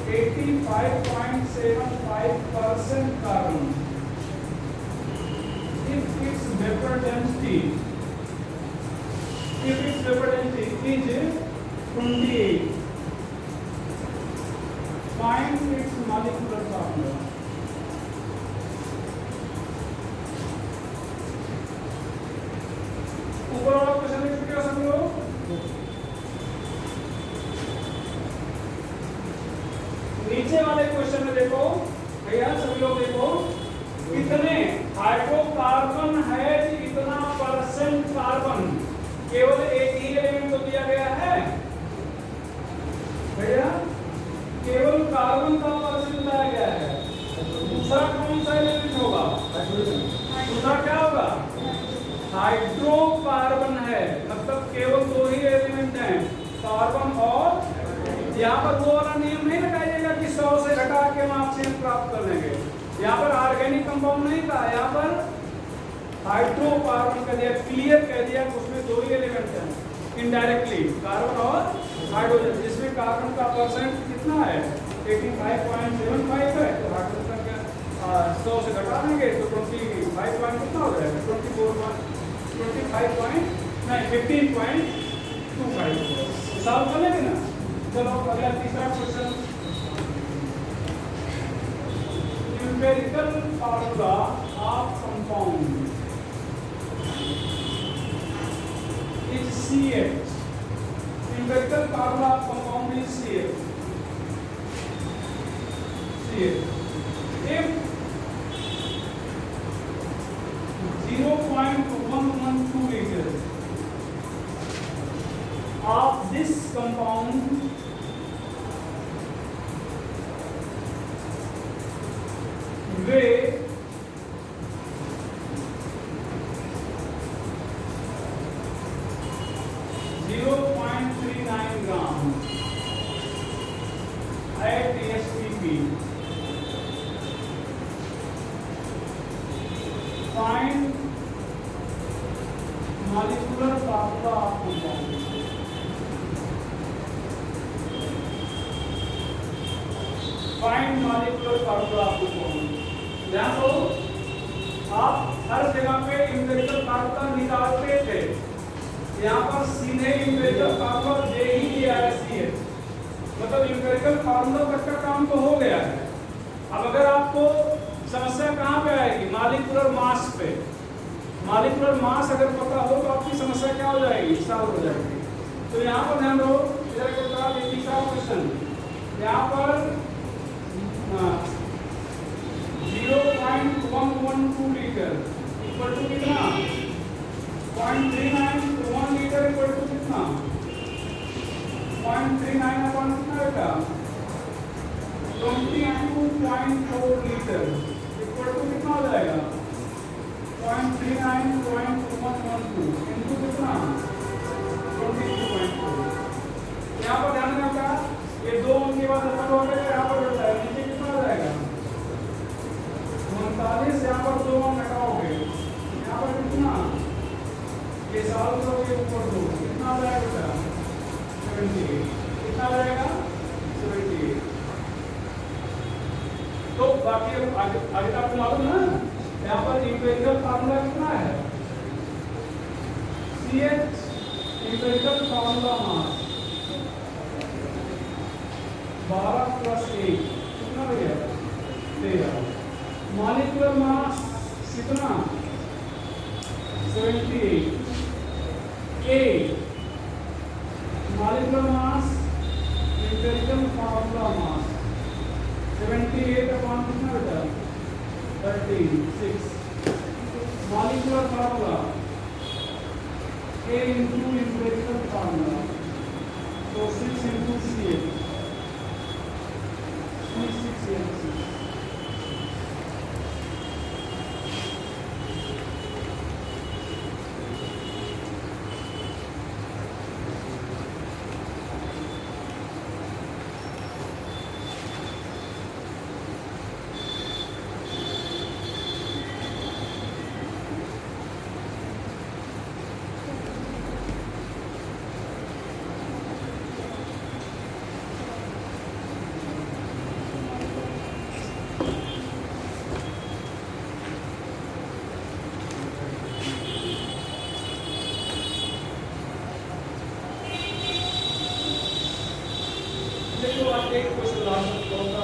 85.75% carbon if its vapor density is 28. Find its molecular formula. ऊपर वाला क्वेश्चन लिख चुके हो सब लोग? नीचे वाले क्वेश्चन में देखो भैया, सभी लोग देखो, कितने हाइड्रोकार्बन है, इतना परसेंट कार्बन, केवल एक ही एलिमेंट को दिया गया है भैया, केवल कार्बन का परसेंट दिया गया है। दूसरा कौन सा एलिमेंट होगा? दूसरा क्या होगा? हाइड्रोकार्बन है, मतलब केवल दो ही एलिमेंट हैं, कार्बन और। यहाँ पर वो वाला नियम नहीं लगाइएगा कि 100 से घटा के हम ऑक्सीजन प्राप्त कर लेंगे। यहाँ पर ऑर्गेनिक कंपाउंड नहीं था, यहाँ पर हाइड्रोकार्बन का दिया, क्लियर कह दिया उसमें दो ही एलिमेंट हैं इनडायरेक्टली, कार्बन और हाइड्रोजन, जिसमें कार्बन का परसेंट कितना है 85.75 है, तो हाइड्रोजन का 100 से घटा देंगे तो 25 पॉइंट कितना हो जाएगा 15.25 सॉल्व कर लेंगे ना। चलो अगला तीसरा question, numerical formula of compound is CH। Numerical formula of compound is CH। If 0.112 liters of this compound weigh 0.39 grams at TSPP, find molecular formula of compound। Find molecular formula of compound। ध्यान दो, आप हर जगह पे एम्पिरिकल फार्मूला निकालते थे, यहाँ पर सीधे एम्पिरिकल फार्मूला दे ही दिया है CH, मतलब एम्पिरिकल फार्मूला तक का काम तो हो गया है। अब अगर आपको समस्या कहाँ पे आएगी? मॉलिक्यूलर मास पे। मॉलिक्यूलर मास अगर पता हो तो आपकी समस्या क्या हो जाएगी? सॉल्व हो जाएगी। तो यहाँ पर ध्यान दो, इधर के बाद ये तीसरा क्वेश्चन, यहाँ पर 0.112 लीटर इक्वल टू कितना? 0.39 1 लीटर इक्वल टू कितना? 2.4 लीटर इक्वल टू कितना हो जाएगा 0.39.112 इनटू कितना 22.4। यहाँ पर ध्यान रखा ये 2 अंक के बाद 70 हो गया, यहाँ पर बढ़ता है नीचे कितना हो जाएगा 39, यहाँ पर 2 अंक हटाओगे यहाँ पर कितना ये साल का ये ऊपर 2 कितना आ जाएगा बेटा 78 कितना आ जाएगा 78। तो बाकी आगे आपको मालूम है यहाँ पर इंपेरिकल फार्मूला कितना है CH empirical formula mass 12 plus 1 कितना भैया 13। मॉलिक्यूलर मास कितना 78। A molecular mass empirical formula mass 78 upon कितना बेटा 36। Molecular formula A into empirical formula, so 6 into CH, C6H6। देखो आप एक क्वेश्चन लास्ट होगा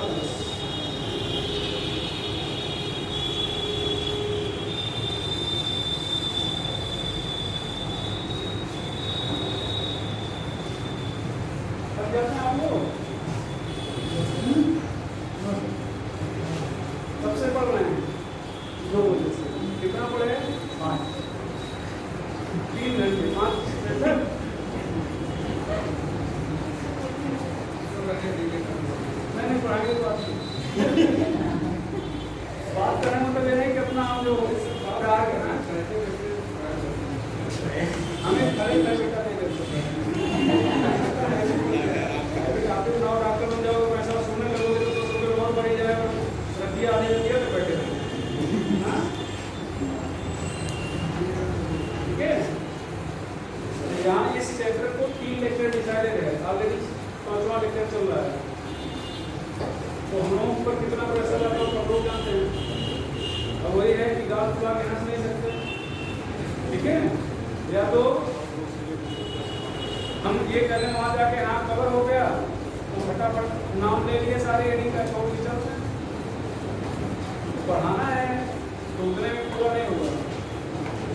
अब जाते हैं आप लोग सबसे पढ़ रहे हैं 2 बजे से कितना पढ़े 5 3 घंटे 5 घंटे मैंने पढ़ाई की बात करने मतलब ये नहीं कि अपना हम जो प्यार करना हमें खड़ी बेटा नहीं कर सकते आप डॉक्टर बन जाओगे पैसा सुनने लगोगे तो शुगर और बढ़ी जाएगा रद्दी आने लगती है तो बैठे ठीक है। यहाँ इस चैप्टर को 3 लेक्चर डिसाइडेड है ऑलरेडी 5वां लेक्चर चल रहा है तो हम लोगों पर कितना प्रेशर आता है सब लोग जानते हैं। अब वही है कि गाल खुला के हंस नहीं सकते ठीक है या तो हम ये करें वहां जाके हाँ कवर हो गया तो फटाफट नाम ले लिए सारे हेडिंग का छोड़ टीचर से पढ़ाना है तो उतने में पूरा नहीं होगा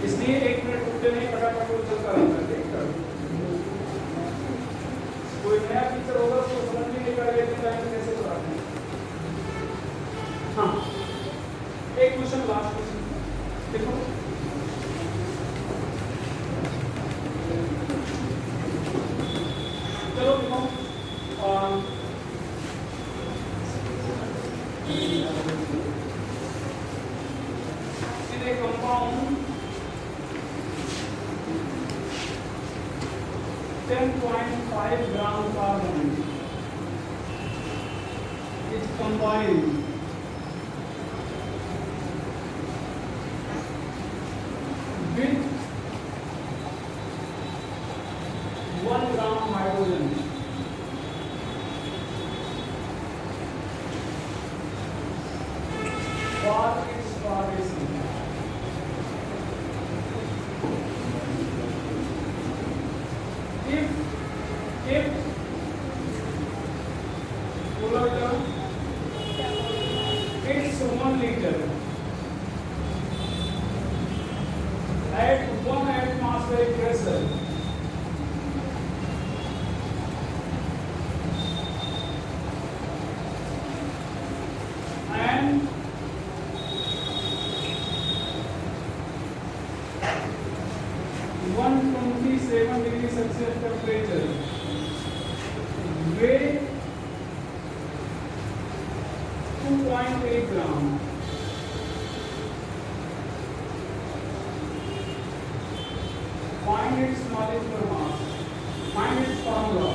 इसलिए 1 मिनट रुकते नहीं फटाफट वो चलता रहता है देखकर कोई नया टीचर होगा तो समझ में नहीं पड़ेगा कि टाइम कैसे पढ़ाते हैं। हाँ एक क्वेश्चन लास्ट क्वेश्चन देखो चलो देखो in a compound 10.5 gram carbon is combined with 1 gram hydrogen. What is formation? If it's 1 liter at 1 atmospheric pressure, and 127 degrees Celsius temperature, weigh 2.5 gram. Find its molecular mass. Find its formula.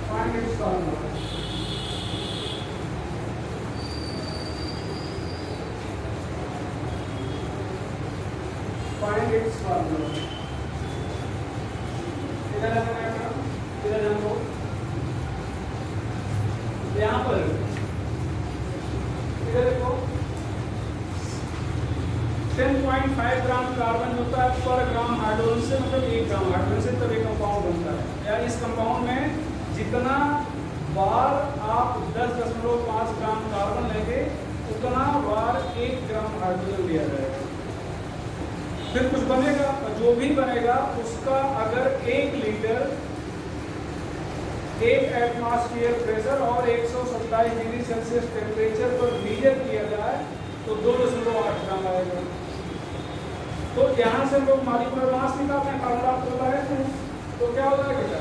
Find its formula. Find its formula. इधर आ जाना, इधर जाओ। यहाँ पर इधर देखो 10.5 ग्राम कार्बन होता है पर ग्राम हाइड्रोजन से, मतलब 1 ग्राम हाइड्रोजन से तब एक कंपाउंड बनता है। या इस कंपाउंड में जितना बार आप 10.5 ग्राम कार्बन लेंगे उतना बार 1 ग्राम हाइड्रोजन लिया जाएगा। फिर कुछ बनेगा, जो भी बनेगा उसका अगर 1 लीटर 1 एटमॉस्फेयर प्रेशर और 127 डिग्री सेल्सियस टेम्परेचर पर मीजर किया जाए तो 2.8 ग्राम आएगा। तो यहाँ से लोग मॉलिक्यूलर मास निकालते हैं, फार्मूला आपको बताया थे। तो क्या होता है बेटा,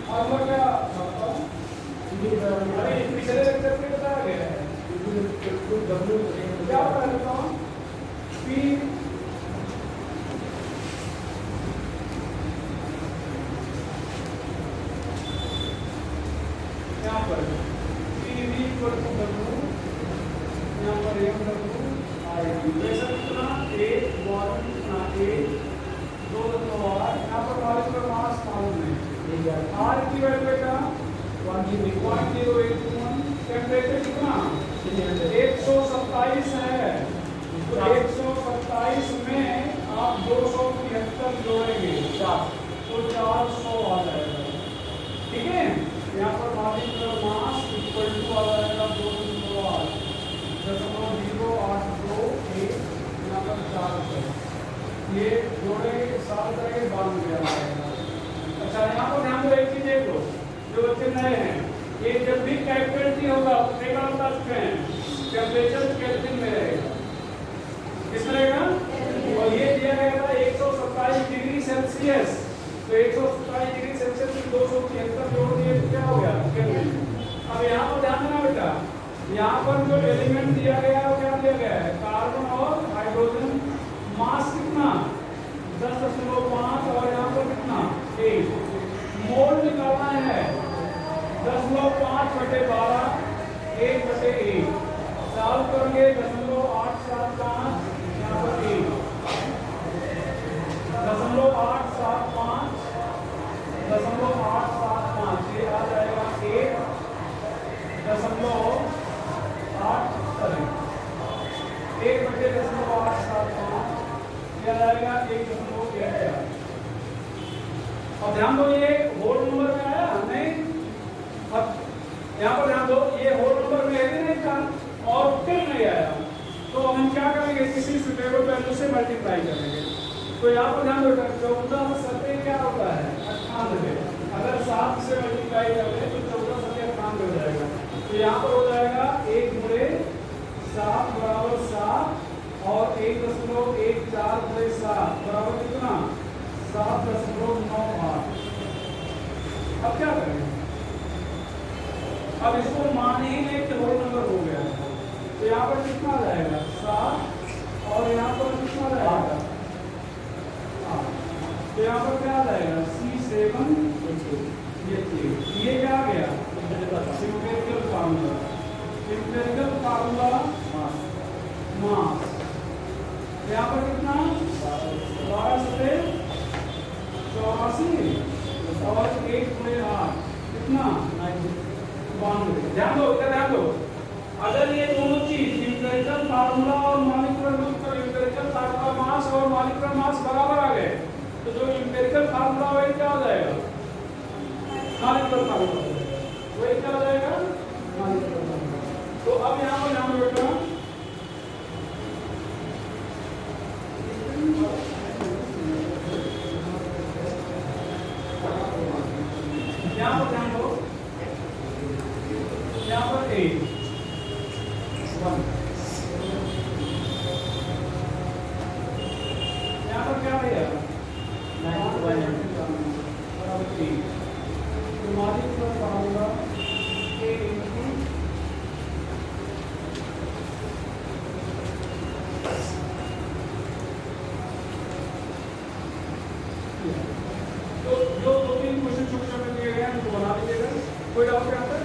फार्मूला क्या, अरे पिछले लेक्चर में बताया गया है। क्या होता है पी यहाँ पर PV इक्वल टू W, यहाँ पर MW आएगी। प्रेशर कितना 1 वॉल्यूम कितना 1 2.8। यहाँ पर मॉलिक्यूलर मास मालूम है, R की वैल्यू बेटा 0.081। टेम्परेचर कितना 127 है, तो 127 में आप 273 जोड़ेंगे तो 400 आ जाएगा। ठीक है, यहाँ पर मॉलिक्यूलर मास इक्वल टू आ जाएगा 2.8 यहाँ पर 400। ये जोड़े साल करेंगे 92 आ जाएगा। अच्छा, यहाँ पर ध्यान दो, एक चीज देख लो, जो बच्चे नए हैं, ये जब भी कैलकुलेट होगा उसका बता चुके हैं, टेम्परेचर केल्विन में रहेगा। किस रहेगा, और ये दिया गया था 127 डिग्री सेल्सियस, तो 127 डिग्री सेल्सियस में 273 जोड़ दिए तो क्या हो गया केल्विन। अब यहाँ पर ध्यान देना बेटा, यहाँ पर जो एलिमेंट दिया गया है वो क्या दिया गया है, कार्बन और हाइड्रोजन। मास कितना 10.5 और यहाँ पर कितना 1। मोल निकालना है 10.5/12 1/1। सॉल्व करेंगे 0.875 यहाँ पर 1 0.875 0.875 ये आ जाएगा 1.875 क्या आएगा 1.14। अब ध्यान दो, ये होल नंबर में आया नहीं। अब यहाँ पर ध्यान दो, ये होल नंबर में है नहीं था और फिर नहीं आया, तो हम क्या करेंगे, किसी सुटेबल वैल्यू से मल्टीप्लाई करेंगे। तो यहाँ पर ध्यान दो, 14 सत्ते क्या होता है 98। अगर 7 से मल्टीप्लाई करें तो 14 सत्ते 98 हो जाएगा। तो यहाँ पर हो जाएगा 1 गुणे 7 बराबर 7 और 1.14 गुणे 7 बराबर कितना 7.98। अब क्या करें, अब इसको मान ही नहीं कि होल नंबर हो गया, तो यहाँ पर कितना आ जाएगा 7 और यहाँ पर कितना रहेगा, तो यहाँ पर क्या आ जाएगा C7 ये क्या आ गया empirical formula. Empirical formula mass यहाँ पर कितना 12 से 84 और 1 गुणे 8 कितना 92। ध्यान दो, इधर ध्यान दो, अगर ये दोनों चीज इंपेरिकल फार्मूला और मॉलिक्यूलर इंपेरिकल फार्मूला मास और मॉलिक्यूलर मास बराबर आ गए तो जो इंपेरिकल फार्मूला वही क्या हो जाएगा मॉलिक्यूलर फार्मूला वही क्या हो जाएगा मॉलिक्यूलर फार्मूला। तो अब यहाँ पर ध्यान बेटा, यहाँ पर ध्यान दो, यहाँ पर 8 1 यहाँ पर क्या भैया 9 बराबर 3। तो मॉलिक्यूलर फार्मूला A क्वेश्चन छोटे छोटे दिए गए हैं, उनको बना दीजिएगा। कोई डाउट है?